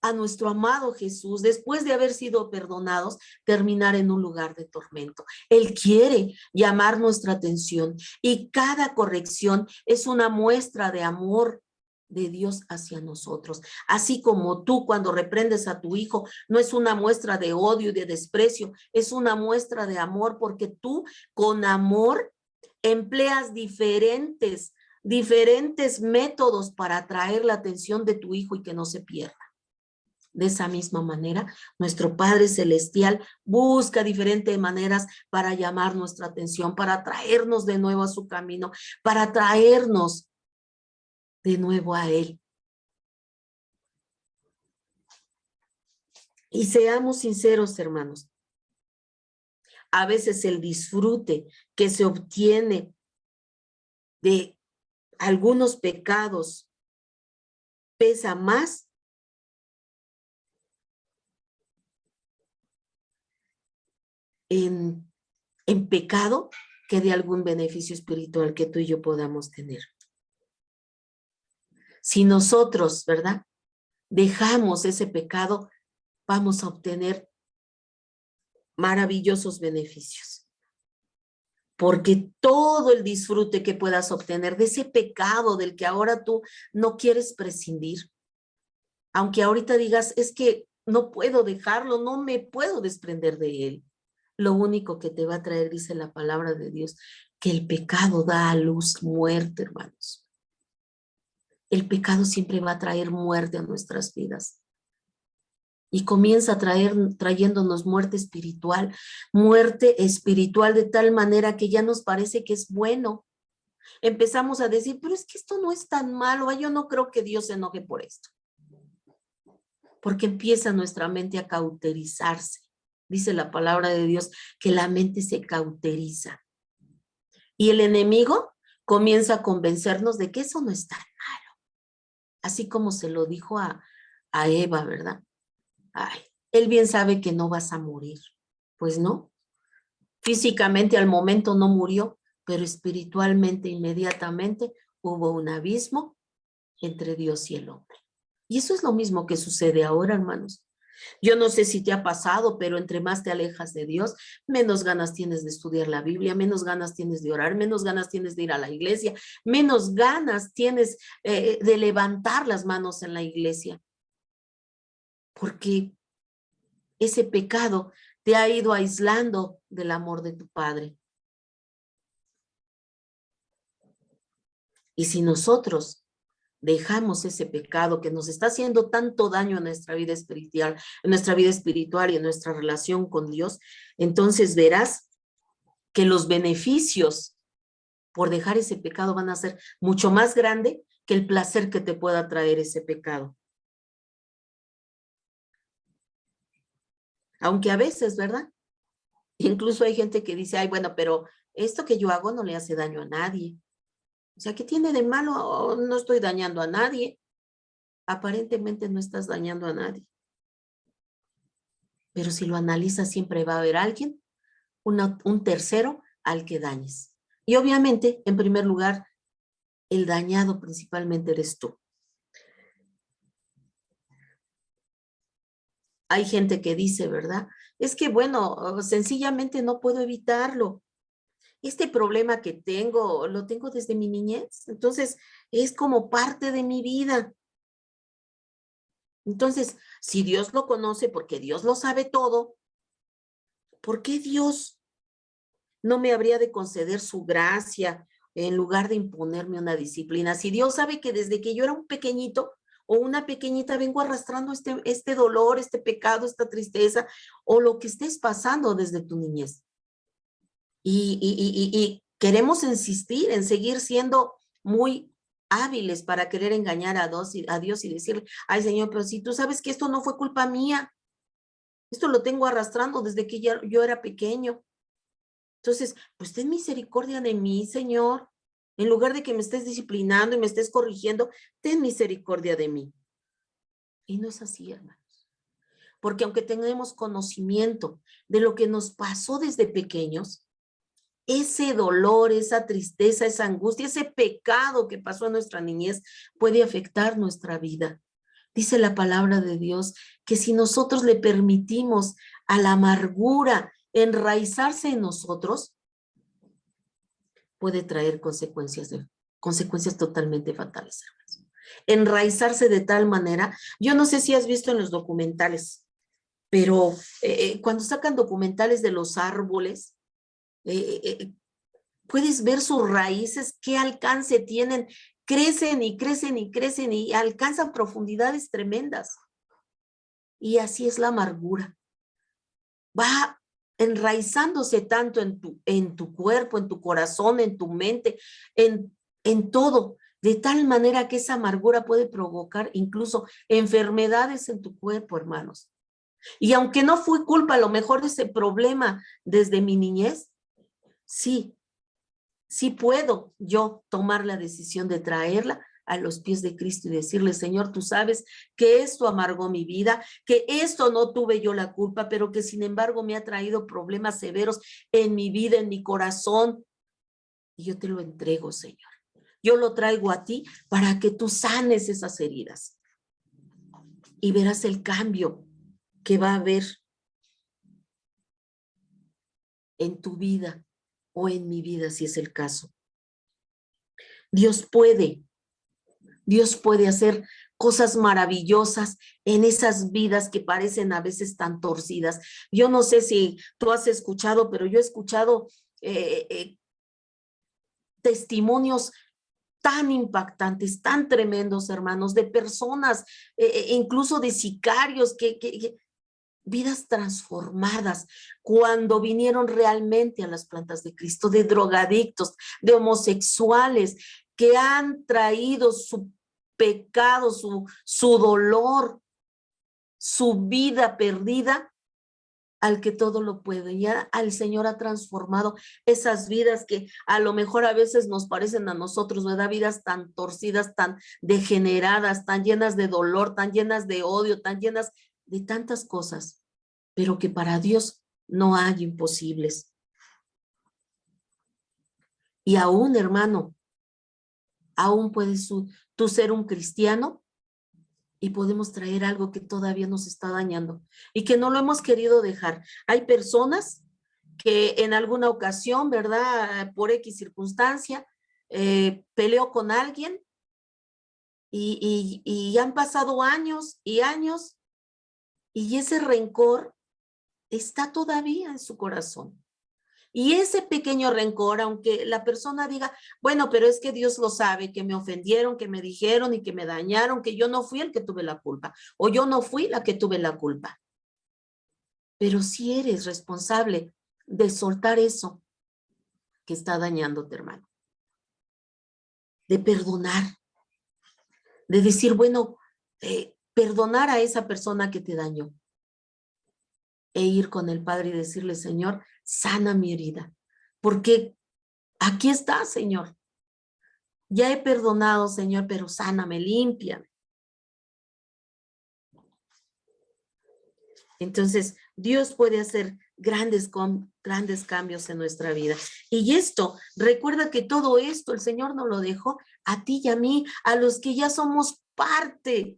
a nuestro amado Jesús, después de haber sido perdonados, terminar en un lugar de tormento. Él quiere llamar nuestra atención y cada corrección es una muestra de amor de Dios hacia nosotros. Así como tú cuando reprendes a tu hijo, no es una muestra de odio y de desprecio, es una muestra de amor, porque tú con amor empleas diferentes métodos para atraer la atención de tu hijo y que no se pierda. De esa misma manera, nuestro Padre Celestial busca diferentes maneras para llamar nuestra atención, para traernos de nuevo a su camino, para traernos de nuevo a Él. Y seamos sinceros, hermanos. A veces el disfrute que se obtiene de algunos pecados pesa más en pecado que de algún beneficio espiritual que tú y yo podamos tener. Si nosotros, ¿verdad?, dejamos ese pecado, vamos a obtener maravillosos beneficios. Porque todo el disfrute que puedas obtener de ese pecado del que ahora tú no quieres prescindir, aunque ahorita digas, es que no puedo dejarlo, no me puedo desprender de él. Lo único que te va a traer, dice la palabra de Dios, que el pecado da a luz muerte, hermanos. El pecado siempre va a traer muerte a nuestras vidas. Y comienza trayéndonos muerte espiritual de tal manera que ya nos parece que es bueno. Empezamos a decir, pero es que esto no es tan malo, yo no creo que Dios se enoje por esto. Porque empieza nuestra mente a cauterizarse. Dice la palabra de Dios que la mente se cauteriza. Y el enemigo comienza a convencernos de que eso no es tan malo. Así como se lo dijo a Eva, ¿verdad? Ay, él bien sabe que no vas a morir. Pues no. Físicamente al momento no murió, pero espiritualmente inmediatamente hubo un abismo entre Dios y el hombre. Y eso es lo mismo que sucede ahora, hermanos. Yo no sé si te ha pasado, pero entre más te alejas de Dios, menos ganas tienes de estudiar la Biblia, menos ganas tienes de orar, menos ganas tienes de ir a la iglesia, menos ganas tienes de levantar las manos en la iglesia. Porque ese pecado te ha ido aislando del amor de tu Padre. Y si nosotros dejamos ese pecado que nos está haciendo tanto daño en nuestra vida espiritual, y en nuestra relación con Dios, entonces verás que los beneficios por dejar ese pecado van a ser mucho más grande que el placer que te pueda traer ese pecado. Aunque a veces, ¿verdad? Incluso hay gente que dice, ay, bueno, pero esto que yo hago no le hace daño a nadie. O sea, ¿qué tiene de malo? Oh, no estoy dañando a nadie. Aparentemente no estás dañando a nadie. Pero si lo analizas, siempre va a haber alguien, un tercero al que dañes. Y obviamente, en primer lugar, el dañado principalmente eres tú. Hay gente que dice, ¿verdad? Es que, bueno, sencillamente no puedo evitarlo. Este problema que tengo, lo tengo desde mi niñez. Entonces, es como parte de mi vida. Entonces, si Dios lo conoce, porque Dios lo sabe todo, ¿por qué Dios no me habría de conceder su gracia en lugar de imponerme una disciplina? Si Dios sabe que desde que yo era un pequeñito o una pequeñita vengo arrastrando este dolor, este pecado, esta tristeza, o lo que estés pasando desde tu niñez. Y queremos insistir en seguir siendo muy hábiles para querer engañar a Dios y decirle, ay Señor, pero si tú sabes que esto no fue culpa mía, esto lo tengo arrastrando desde que yo era pequeño. Entonces, pues ten misericordia de mí, Señor. En lugar de que me estés disciplinando y me estés corrigiendo, ten misericordia de mí. Y no es así, hermanos. Porque aunque tenemos conocimiento de lo que nos pasó desde pequeños, ese dolor, esa tristeza, esa angustia, ese pecado que pasó en nuestra niñez puede afectar nuestra vida. Dice la palabra de Dios que si nosotros le permitimos a la amargura enraizarse en nosotros, puede traer consecuencias totalmente fatales, hermanos. Enraizarse de tal manera, yo no sé si has visto en los documentales, pero cuando sacan documentales de los árboles, puedes ver sus raíces, qué alcance tienen, crecen y crecen y crecen y alcanzan profundidades tremendas. Y así es la amargura. Va enraizándose tanto en tu cuerpo, en tu corazón, en tu mente, en todo, de tal manera que esa amargura puede provocar incluso enfermedades en tu cuerpo, hermanos. Y aunque no fue culpa, a lo mejor de ese problema desde mi niñez, sí puedo yo tomar la decisión de traerla a los pies de Cristo y decirle, Señor, tú sabes que esto amargó mi vida, que esto no tuve yo la culpa, pero que sin embargo me ha traído problemas severos en mi vida, en mi corazón. Y yo te lo entrego, Señor. Yo lo traigo a ti para que tú sanes esas heridas. Y verás el cambio que va a haber en tu vida o en mi vida, si es el caso. Dios puede hacer cosas maravillosas en esas vidas que parecen a veces tan torcidas. Yo no sé si tú has escuchado, pero yo he escuchado testimonios tan impactantes, tan tremendos, hermanos, de personas, incluso de sicarios, que vidas transformadas cuando vinieron realmente a las plantas de Cristo, de drogadictos, de homosexuales, que han traído su pecado, su dolor, su vida perdida al que todo lo puede. Ya al Señor ha transformado esas vidas que a lo mejor a veces nos parecen a nosotros, ¿verdad? Vidas tan torcidas, tan degeneradas, tan llenas de dolor, tan llenas de odio, tan llenas de tantas cosas, pero que para Dios no hay imposibles. Y aún, hermano, aún puedes tú ser un cristiano y podemos traer algo que todavía nos está dañando y que no lo hemos querido dejar. Hay personas que en alguna ocasión, ¿verdad? Por X circunstancia, peleó con alguien y han pasado años y años y ese rencor está todavía en su corazón. Y ese pequeño rencor, aunque la persona diga, bueno, pero es que Dios lo sabe, que me ofendieron, que me dijeron y que me dañaron, que yo no fui el que tuve la culpa, o yo no fui la que tuve la culpa. Pero sí eres responsable de soltar eso que está dañándote, hermano. De perdonar, de decir, bueno, perdonar a esa persona que te dañó. E ir con el Padre y decirle, Señor, sana mi herida, porque aquí está, Señor. Ya he perdonado, Señor, pero sáname, límpiame. Entonces, Dios puede hacer grandes cambios en nuestra vida. Y esto, recuerda que todo esto el Señor nos lo dejó a ti y a mí, a los que ya somos parte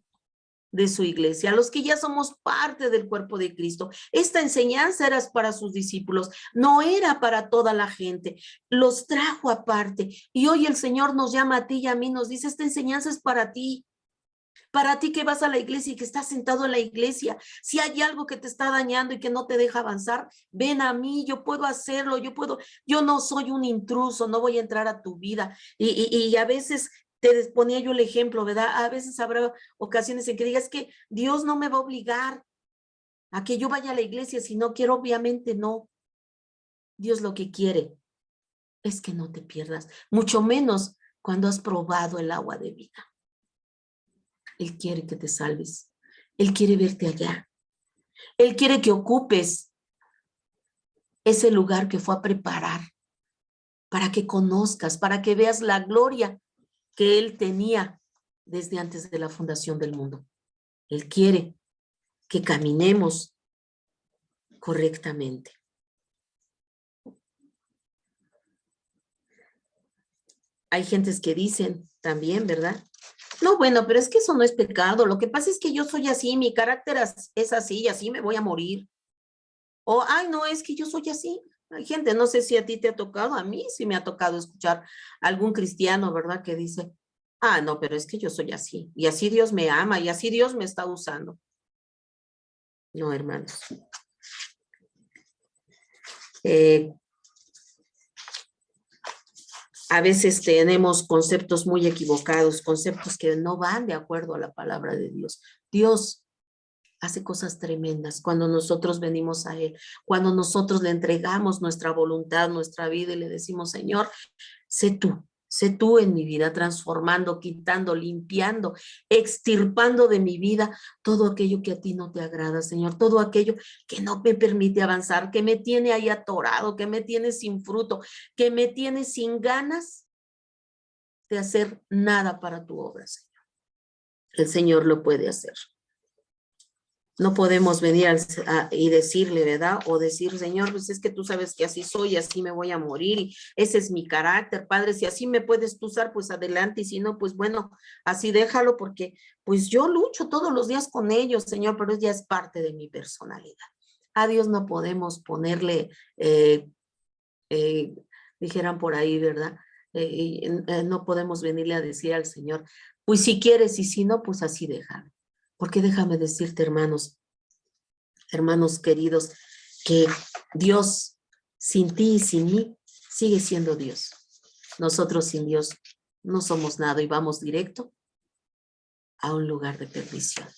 de su iglesia, a los que ya somos parte del cuerpo de Cristo. Esta enseñanza era para sus discípulos, no era para toda la gente, los trajo aparte. Y hoy el Señor nos llama a ti y a mí, nos dice, esta enseñanza es para ti que vas a la iglesia y que estás sentado en la iglesia. Si hay algo que te está dañando y que no te deja avanzar, ven a mí, yo puedo hacerlo, yo no soy un intruso, no voy a entrar a tu vida. Y a veces te ponía yo el ejemplo, ¿verdad? A veces habrá ocasiones en que digas que Dios no me va a obligar a que yo vaya a la iglesia, si no quiero, obviamente no. Dios lo que quiere es que no te pierdas, mucho menos cuando has probado el agua de vida. Él quiere que te salves. Él quiere verte allá. Él quiere que ocupes ese lugar que fue a preparar para que conozcas, para que veas la gloria que Él tenía desde antes de la fundación del mundo. Él quiere que caminemos correctamente. Hay gentes que dicen también, ¿verdad? No, bueno, pero es que eso no es pecado. Lo que pasa es que yo soy así, mi carácter es así y así me voy a morir. O, ay, no, es que yo soy así. Hay gente, no sé si a ti te ha tocado, a mí sí me ha tocado escuchar a algún cristiano, ¿verdad? Que dice, ah, no, pero es que yo soy así. Y así Dios me ama y así Dios me está usando. No, hermanos. A veces tenemos conceptos muy equivocados, conceptos que no van de acuerdo a la palabra de Dios. Dios hace cosas tremendas cuando nosotros venimos a Él, cuando nosotros le entregamos nuestra voluntad, nuestra vida y le decimos, Señor, sé tú en mi vida, transformando, quitando, limpiando, extirpando de mi vida todo aquello que a ti no te agrada, Señor, todo aquello que no me permite avanzar, que me tiene ahí atorado, que me tiene sin fruto, que me tiene sin ganas de hacer nada para tu obra, Señor. El Señor lo puede hacer. No podemos venir y decirle, ¿verdad? O decir, Señor, pues es que tú sabes que así soy, así me voy a morir, y ese es mi carácter, Padre, si así me puedes tú usar, pues adelante, y si no, pues bueno, así déjalo, porque pues yo lucho todos los días con ellos, Señor, pero ya es parte de mi personalidad. A Dios no podemos ponerle, dijeran por ahí, ¿verdad? No podemos venirle a decir al Señor, pues si quieres, y si no, pues así déjalo. Porque déjame decirte, hermanos queridos, que Dios sin ti y sin mí sigue siendo Dios. Nosotros sin Dios no somos nada y vamos directo a un lugar de perdición.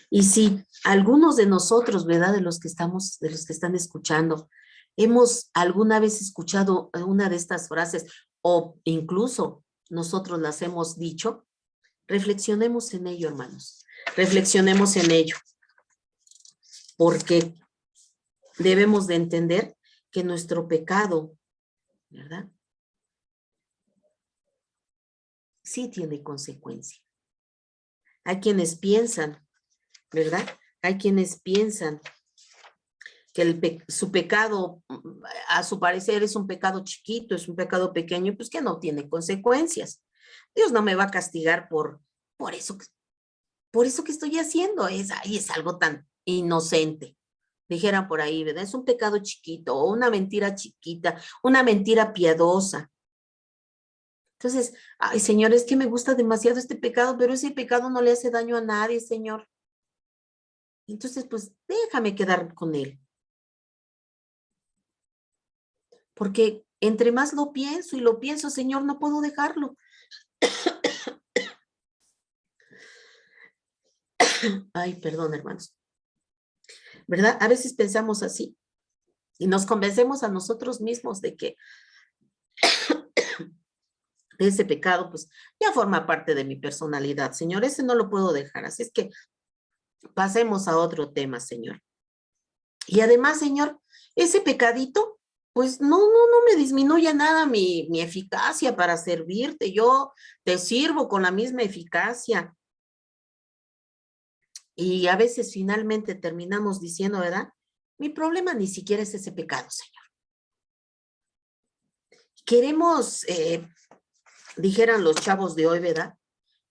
Y si algunos de nosotros, ¿verdad? De los que están escuchando, hemos alguna vez escuchado una de estas frases o incluso nosotros las hemos dicho, reflexionemos en ello, hermanos. Reflexionemos en ello. Porque debemos de entender que nuestro pecado, ¿verdad? Sí tiene consecuencia. Hay quienes piensan, ¿verdad? Hay quienes piensan que su pecado, a su parecer, es un pecado chiquito, es un pecado pequeño, pues que no tiene consecuencias. Dios no me va a castigar por eso que estoy haciendo. Es algo tan inocente. Dijeran por ahí, ¿verdad? Es un pecado chiquito o una mentira chiquita, una mentira piadosa. Entonces, ay, Señor, es que me gusta demasiado este pecado, pero ese pecado no le hace daño a nadie, Señor. Entonces, pues, déjame quedar con él. Porque entre más lo pienso, Señor, no puedo dejarlo. Ay, perdón, hermanos. ¿Verdad? A veces pensamos así y nos convencemos a nosotros mismos de que ese pecado, pues, ya forma parte de mi personalidad, Señor. Ese no lo puedo dejar. Así es que pasemos a otro tema, Señor. Y además, Señor, ese pecadito, pues no me disminuye nada mi eficacia para servirte. Yo te sirvo con la misma eficacia. Y a veces finalmente terminamos diciendo, ¿verdad? Mi problema ni siquiera es ese pecado, Señor. Queremos, dijeran los chavos de hoy, ¿verdad?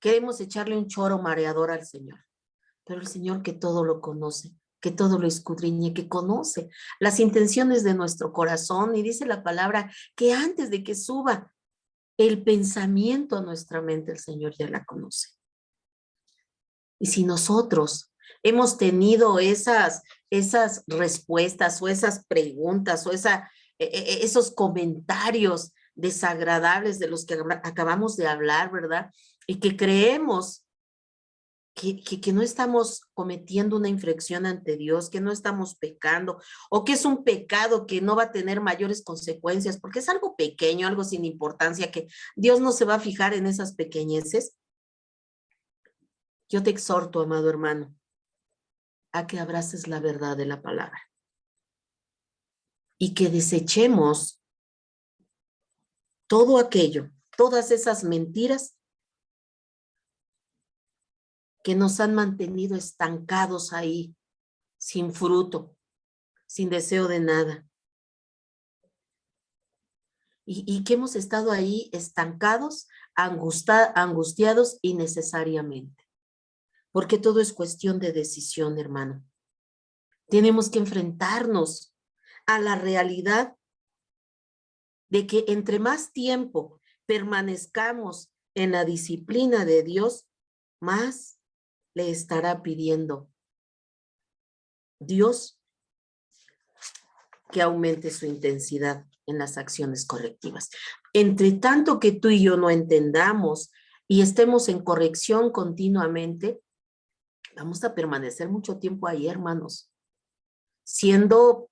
Queremos echarle un choro mareador al Señor. Pero el Señor que todo lo conoce, que todo lo escudriñe, que conoce las intenciones de nuestro corazón, y dice la palabra que antes de que suba el pensamiento a nuestra mente, el Señor ya la conoce. Y si nosotros hemos tenido esas respuestas o esas preguntas o esos comentarios desagradables de los que acabamos de hablar, ¿verdad? Y que creemos que no estamos cometiendo una infracción ante Dios, que no estamos pecando, o que es un pecado que no va a tener mayores consecuencias, porque es algo pequeño, algo sin importancia, que Dios no se va a fijar en esas pequeñeces. Yo te exhorto, amado hermano, a que abraces la verdad de la palabra y que desechemos todo aquello, todas esas mentiras que nos han mantenido estancados ahí, sin fruto, sin deseo de nada. Y que hemos estado ahí estancados, angustiados innecesariamente. Porque todo es cuestión de decisión, hermano. Tenemos que enfrentarnos a la realidad de que entre más tiempo permanezcamos en la disciplina de Dios, más le estará pidiendo Dios que aumente su intensidad en las acciones correctivas. Entre tanto que tú y yo no entendamos y estemos en corrección continuamente, Vamos a permanecer mucho tiempo ahí, hermanos, siendo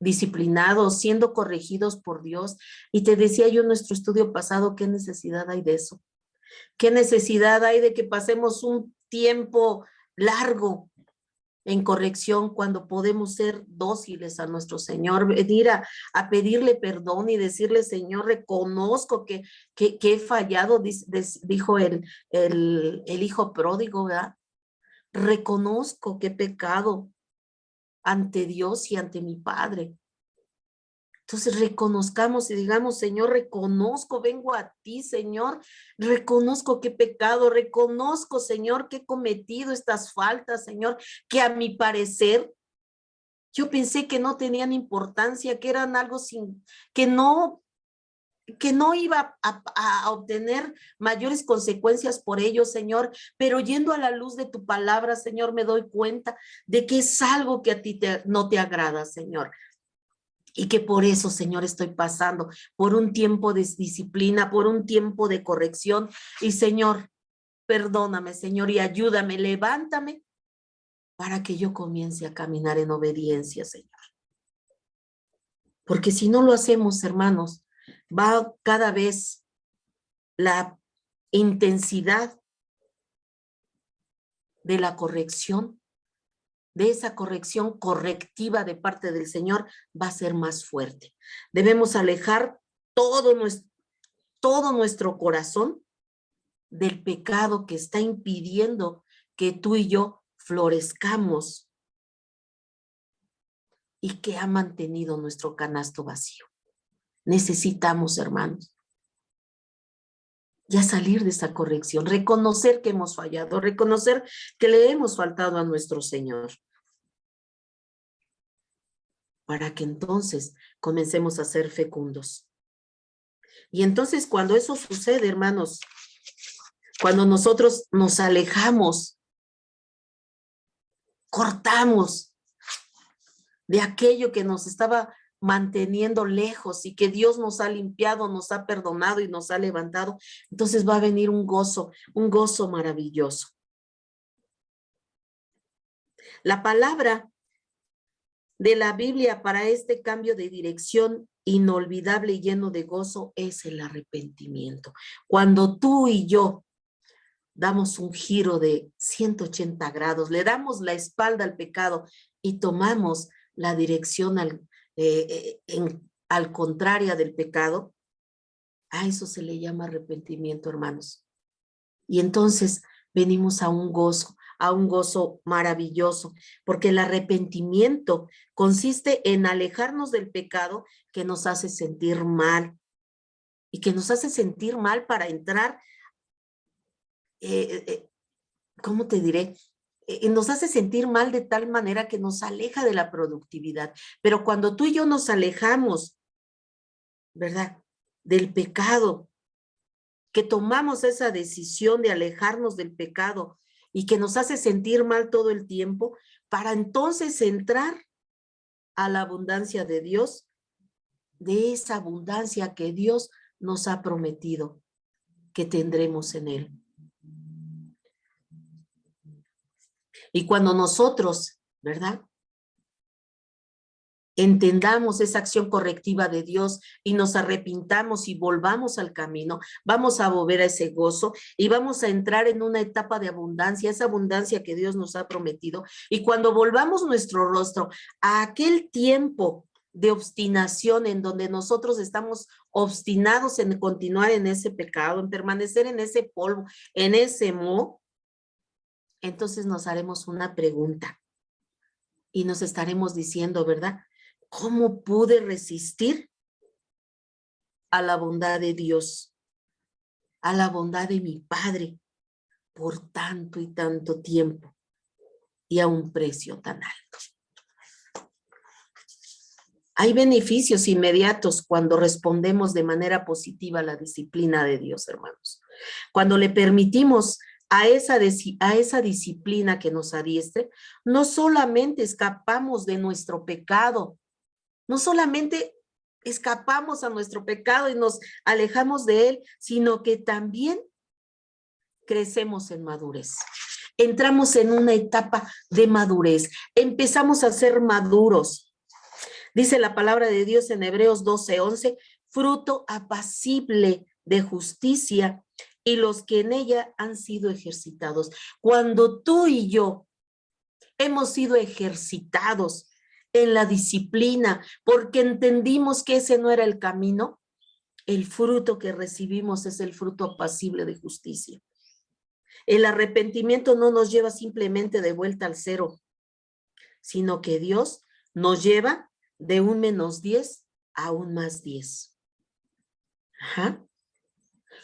disciplinados, siendo corregidos por Dios. Y te decía yo en nuestro estudio pasado, ¿qué necesidad hay de eso? ¿Qué necesidad hay de que pasemos un tiempo largo en corrección cuando podemos ser dóciles a nuestro Señor, venir a pedirle perdón y decirle, Señor, reconozco que he fallado, dijo el hijo pródigo, ¿verdad? Reconozco que he pecado ante Dios y ante mi Padre. Entonces reconozcamos y digamos, Señor, reconozco, vengo a ti, Señor, reconozco que he pecado, reconozco, Señor, que he cometido estas faltas, Señor, que a mi parecer yo pensé que no tenían importancia, que eran algo que no iba a obtener mayores consecuencias por ello, Señor, pero yendo a la luz de tu palabra, Señor, me doy cuenta de que es algo que a ti no te agrada, Señor. Y que por eso, Señor, estoy pasando por un tiempo de disciplina, por un tiempo de corrección. Y, Señor, perdóname, Señor, y ayúdame, levántame para que yo comience a caminar en obediencia, Señor. Porque si no lo hacemos, hermanos, va cada vez la intensidad de la corrección, de esa corrección correctiva de parte del Señor, va a ser más fuerte. Debemos alejar todo nuestro corazón del pecado que está impidiendo que tú y yo florezcamos y que ha mantenido nuestro canasto vacío. Necesitamos, hermanos, ya salir de esa corrección, reconocer que hemos fallado, reconocer que le hemos faltado a nuestro Señor, para que entonces comencemos a ser fecundos. Y entonces cuando eso sucede, hermanos, cuando nosotros nos alejamos, cortamos de aquello que nos estaba manteniendo lejos y que Dios nos ha limpiado, nos ha perdonado y nos ha levantado, entonces va a venir un gozo maravilloso. La palabra de la Biblia para este cambio de dirección inolvidable y lleno de gozo es el arrepentimiento. Cuando tú y yo damos un giro de 180 grados, le damos la espalda al pecado y tomamos la dirección al contraria del pecado, a eso se le llama arrepentimiento, hermanos. Y entonces venimos a un gozo maravilloso, porque el arrepentimiento consiste en alejarnos del pecado que nos hace sentir mal y que nos hace sentir mal para entrar, ¿cómo te diré? Nos hace sentir mal de tal manera que nos aleja de la productividad. Pero cuando tú y yo nos alejamos, ¿verdad?, del pecado, que tomamos esa decisión de alejarnos del pecado y que nos hace sentir mal todo el tiempo, para entonces entrar a la abundancia de Dios, de esa abundancia que Dios nos ha prometido que tendremos en Él. Y cuando nosotros, ¿verdad?, entendamos esa acción correctiva de Dios y nos arrepintamos y volvamos al camino, vamos a volver a ese gozo y vamos a entrar en una etapa de abundancia, esa abundancia que Dios nos ha prometido. Y cuando volvamos nuestro rostro a aquel tiempo de obstinación en donde nosotros estamos obstinados en continuar en ese pecado, en permanecer en ese polvo, en ese moho, entonces nos haremos una pregunta y nos estaremos diciendo, ¿verdad?, ¿cómo pude resistir a la bondad de Dios, a la bondad de mi Padre por tanto y tanto tiempo y a un precio tan alto? Hay beneficios inmediatos cuando respondemos de manera positiva a la disciplina de Dios, hermanos. Cuando le permitimos a esa disciplina que nos adiestre, no solamente escapamos de nuestro pecado, no solamente escapamos a nuestro pecado y nos alejamos de él, sino que también crecemos en madurez. entramos en una etapa de madurez, empezamos a ser maduros. Dice la palabra de Dios en Hebreos 12:11, fruto apacible de justicia y los que en ella han sido ejercitados. Cuando tú y yo hemos sido ejercitados en la disciplina porque entendimos que ese no era el camino, el fruto que recibimos es el fruto apacible de justicia. El arrepentimiento no nos lleva simplemente de vuelta al cero, sino que Dios nos lleva de un -10 a un +10. Ajá.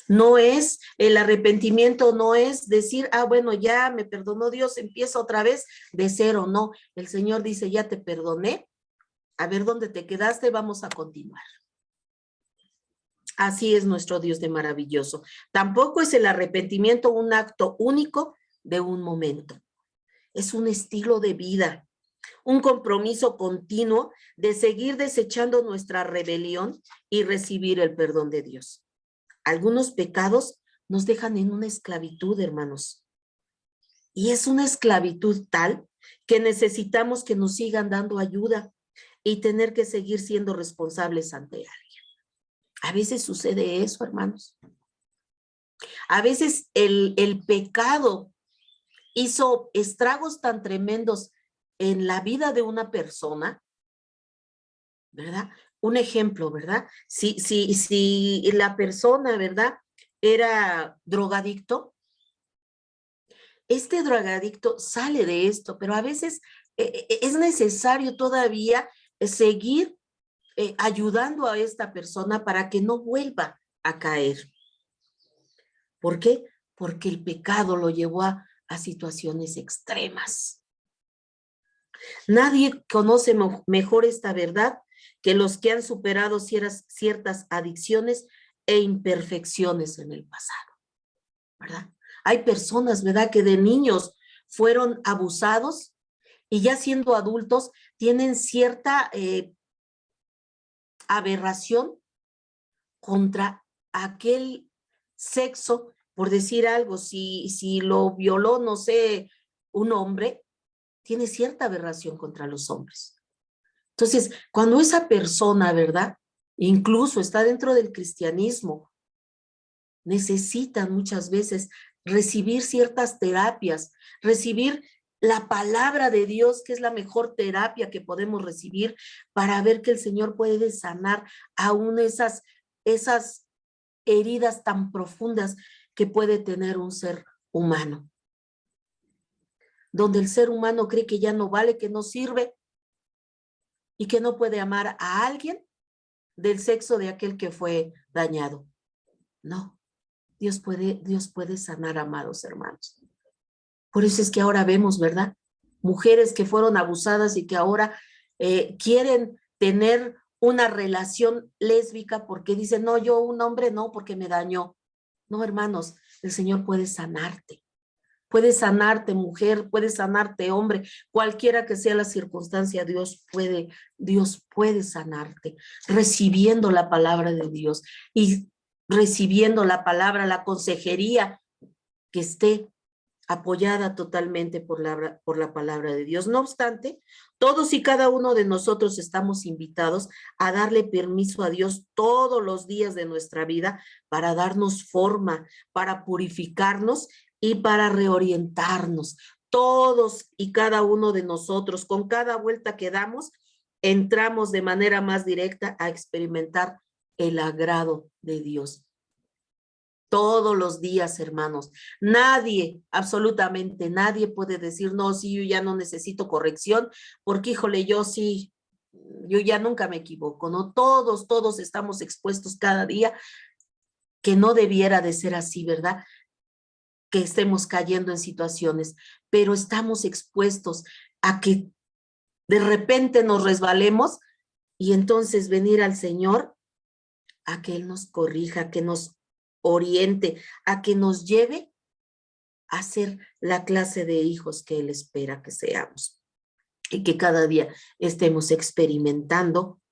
No es, el arrepentimiento no es decir, bueno, ya me perdonó Dios, empiezo otra vez de cero. No, el Señor dice, ya te perdoné, a ver dónde te quedaste, vamos a continuar. Así es nuestro Dios de maravilloso. Tampoco es el arrepentimiento un acto único de un momento. Es un estilo de vida, un compromiso continuo de seguir desechando nuestra rebelión y recibir el perdón de Dios. Algunos pecados nos dejan en una esclavitud, hermanos. Y es una esclavitud tal que necesitamos que nos sigan dando ayuda y tener que seguir siendo responsables ante alguien. A veces sucede eso, hermanos. A veces el pecado hizo estragos tan tremendos en la vida de una persona, ¿verdad? Un ejemplo, ¿verdad? Si la persona, ¿verdad?, era drogadicto, este drogadicto sale de esto, pero a veces es necesario todavía seguir ayudando a esta persona para que no vuelva a caer. ¿Por qué? Porque el pecado lo llevó a situaciones extremas. Nadie conoce mejor esta verdad que los que han superado ciertas adicciones e imperfecciones en el pasado, ¿verdad? Hay personas, ¿verdad?, que de niños fueron abusados y ya siendo adultos tienen cierta aberración contra aquel sexo, por decir algo, si lo violó, no sé, un hombre, tiene cierta aberración contra los hombres. Entonces, cuando esa persona, ¿verdad?, incluso está dentro del cristianismo, necesitan muchas veces recibir ciertas terapias, recibir la palabra de Dios, que es la mejor terapia que podemos recibir para ver que el Señor puede sanar aún esas heridas tan profundas que puede tener un ser humano. Donde el ser humano cree que ya no vale, que no sirve y que no puede amar a alguien del sexo de aquel que fue dañado. No, Dios puede sanar, amados hermanos. Por eso es que ahora vemos, ¿verdad?, mujeres que fueron abusadas y que ahora quieren tener una relación lésbica porque dicen, no, yo un hombre no, porque me dañó. No, hermanos, el Señor puede sanarte. Puede sanarte, mujer, puede sanarte, hombre, cualquiera que sea la circunstancia, Dios puede sanarte, recibiendo la palabra de Dios y recibiendo la palabra, la consejería que esté apoyada totalmente por la palabra de Dios. No obstante, todos y cada uno de nosotros estamos invitados a darle permiso a Dios todos los días de nuestra vida para darnos forma, para purificarnos y para reorientarnos. Todos y cada uno de nosotros, con cada vuelta que damos, entramos de manera más directa a experimentar el agrado de Dios. Todos los días, hermanos. Nadie, absolutamente nadie puede decir, no, sí, yo ya no necesito corrección, porque híjole, yo ya nunca me equivoco, ¿no? Todos estamos expuestos cada día, que no debiera de ser así, ¿verdad?, que estemos cayendo en situaciones, pero estamos expuestos a que de repente nos resbalemos y entonces venir al Señor a que Él nos corrija, que nos oriente, a que nos lleve a ser la clase de hijos que Él espera que seamos y que cada día estemos experimentando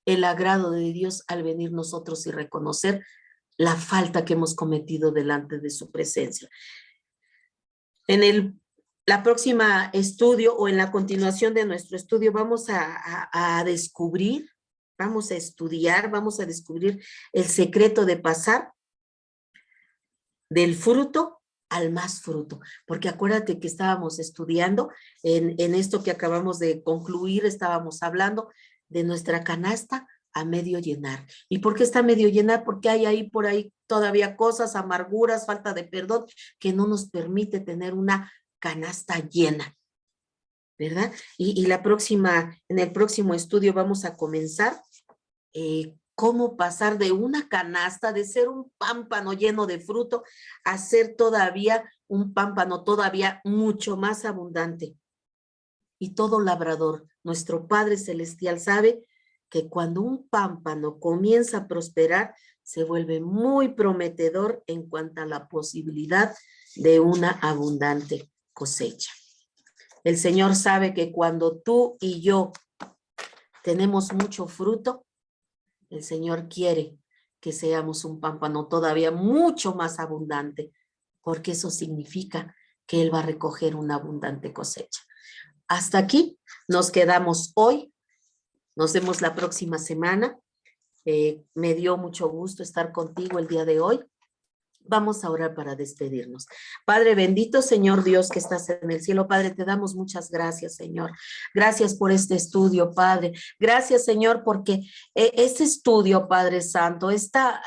el agrado de Dios al venir nosotros y reconocer la falta que hemos cometido delante de su presencia. En el la próxima estudio o en la continuación de nuestro estudio vamos a descubrir, vamos a estudiar, vamos a descubrir el secreto de pasar del fruto al más fruto, porque acuérdate que estábamos estudiando en esto que acabamos de concluir, estábamos hablando de nuestra canasta a medio llenar. ¿Y por qué está medio llenar? Porque hay ahí por ahí todavía cosas, amarguras, falta de perdón, que no nos permite tener una canasta llena, ¿verdad? Y en el próximo estudio vamos a comenzar cómo pasar de una canasta, de ser un pámpano lleno de fruto, a ser todavía un pámpano todavía mucho más abundante. Y todo labrador, nuestro Padre Celestial, sabe que cuando un pámpano comienza a prosperar, se vuelve muy prometedor en cuanto a la posibilidad de una abundante cosecha. El Señor sabe que cuando tú y yo tenemos mucho fruto, el Señor quiere que seamos un pámpano todavía mucho más abundante, porque eso significa que Él va a recoger una abundante cosecha. Hasta aquí nos quedamos hoy. Nos vemos la próxima semana. Me dio mucho gusto estar contigo el día de hoy. Vamos a orar para despedirnos. Padre bendito, Señor Dios que estás en el cielo, Padre, te damos muchas gracias, Señor. Gracias por este estudio, Padre. Gracias, Señor, porque este estudio, Padre Santo, esta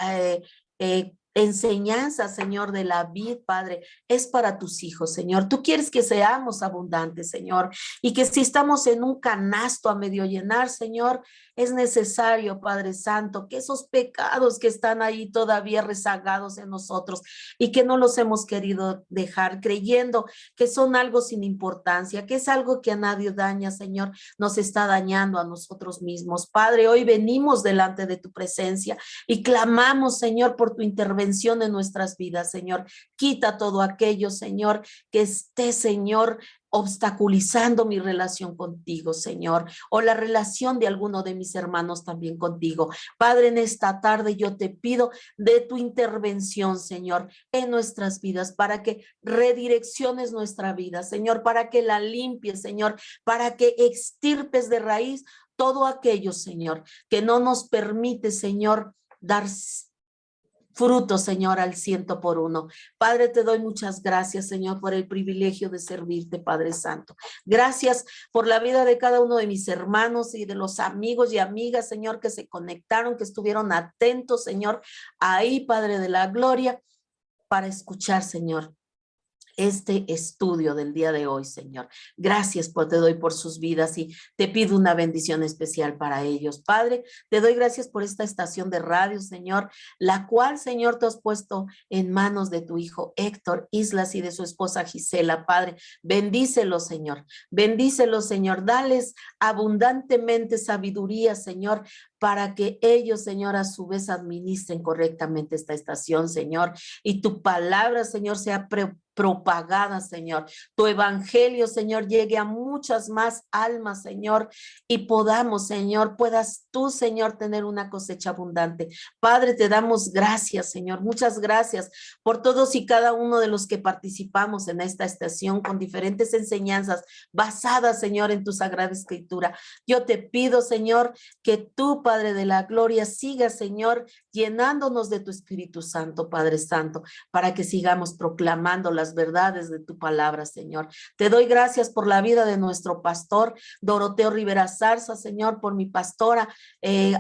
enseñanza, Señor, de la vid, Padre, es para tus hijos, Señor. Tú quieres que seamos abundantes, Señor, y que si estamos en un canasto a medio llenar, Señor, es necesario, Padre Santo, que esos pecados que están ahí todavía rezagados en nosotros y que no los hemos querido dejar, creyendo que son algo sin importancia, que es algo que a nadie daña, Señor, nos está dañando a nosotros mismos. Padre, hoy venimos delante de tu presencia y clamamos, Señor, por tu intervención en nuestras vidas, Señor. Quita todo aquello, Señor, que esté, Señor, obstaculizando mi relación contigo, Señor, o la relación de alguno de mis hermanos también contigo. Padre, en esta tarde yo te pido de tu intervención, Señor, en nuestras vidas, para que redirecciones nuestra vida, Señor, para que la limpies, Señor, para que extirpes de raíz todo aquello, Señor, que no nos permite, Señor, dar fruto, Señor, al 100%. Padre, te doy muchas gracias, Señor, por el privilegio de servirte, Padre Santo. Gracias por la vida de cada uno de mis hermanos y de los amigos y amigas, Señor, que se conectaron, que estuvieron atentos, Señor, ahí, Padre de la gloria, para escuchar, Señor, este estudio del día de hoy, Señor. Gracias te doy por sus vidas y te pido una bendición especial para ellos. Padre, te doy gracias por esta estación de radio, Señor, la cual, Señor, te has puesto en manos de tu hijo Héctor Islas y de su esposa Gisela. Padre, bendícelos, Señor. Bendícelos, Señor. Dales abundantemente sabiduría, Señor, para que ellos, Señor, a su vez administren correctamente esta estación, Señor, y tu palabra, Señor, sea propagada, Señor. Tu evangelio, Señor, llegue a muchas más almas, Señor, y podamos, Señor, puedas tú, Señor, tener una cosecha abundante. Padre, te damos gracias, Señor. Muchas gracias por todos y cada uno de los que participamos en esta estación con diferentes enseñanzas basadas, Señor, en tu Sagrada Escritura. Yo te pido, Señor, que tú, Padre de la gloria, siga, Señor, llenándonos de tu Espíritu Santo, Padre Santo, para que sigamos proclamando las verdades de tu palabra, Señor. Te doy gracias por la vida de nuestro pastor, Doroteo Rivera Zarza, Señor, por mi pastora,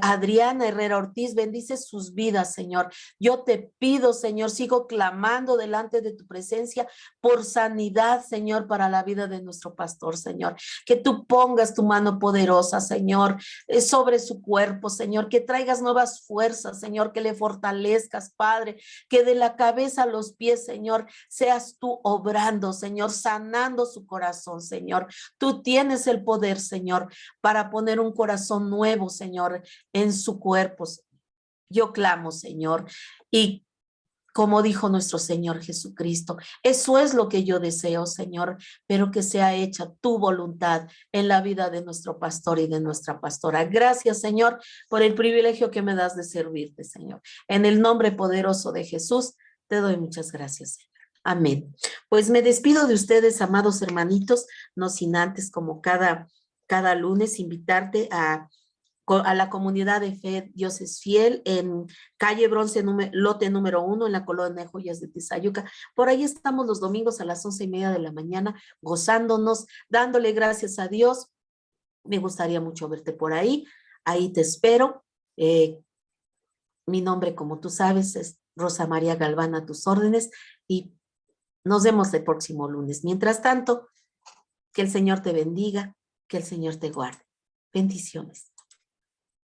Adriana Herrera Ortiz. Bendice sus vidas, Señor. Yo te pido, Señor, sigo clamando delante de tu presencia por sanidad, Señor, para la vida de nuestro pastor, Señor. Que tú pongas tu mano poderosa, Señor, sobre su cuerpo, Señor, que traigas nuevas fuerzas, Señor, que le fortalezcas, Padre, que de la cabeza a los pies, Señor, seas tú obrando, Señor, sanando su corazón, Señor. Tú tienes el poder, Señor, para poner un corazón nuevo, Señor, en su cuerpo. Yo clamo, Señor, y como dijo nuestro Señor Jesucristo, eso es lo que yo deseo, Señor, pero que sea hecha tu voluntad en la vida de nuestro pastor y de nuestra pastora. Gracias, Señor, por el privilegio que me das de servirte, Señor. En el nombre poderoso de Jesús, te doy muchas gracias, Señor. Amén. Pues me despido de ustedes, amados hermanitos, no sin antes, como cada lunes, invitarte a la comunidad de fe Dios es Fiel en calle Bronce, lote número 1, en la colonia de Joyas de Tizayuca. Por ahí estamos los domingos a las 11:30 de la mañana, gozándonos, dándole gracias a Dios. Me gustaría mucho verte por ahí. Ahí te espero. Mi nombre, como tú sabes, es Rosa María Galván, a tus órdenes, y nos vemos el próximo lunes. Mientras tanto, que el Señor te bendiga, que el Señor te guarde. Bendiciones.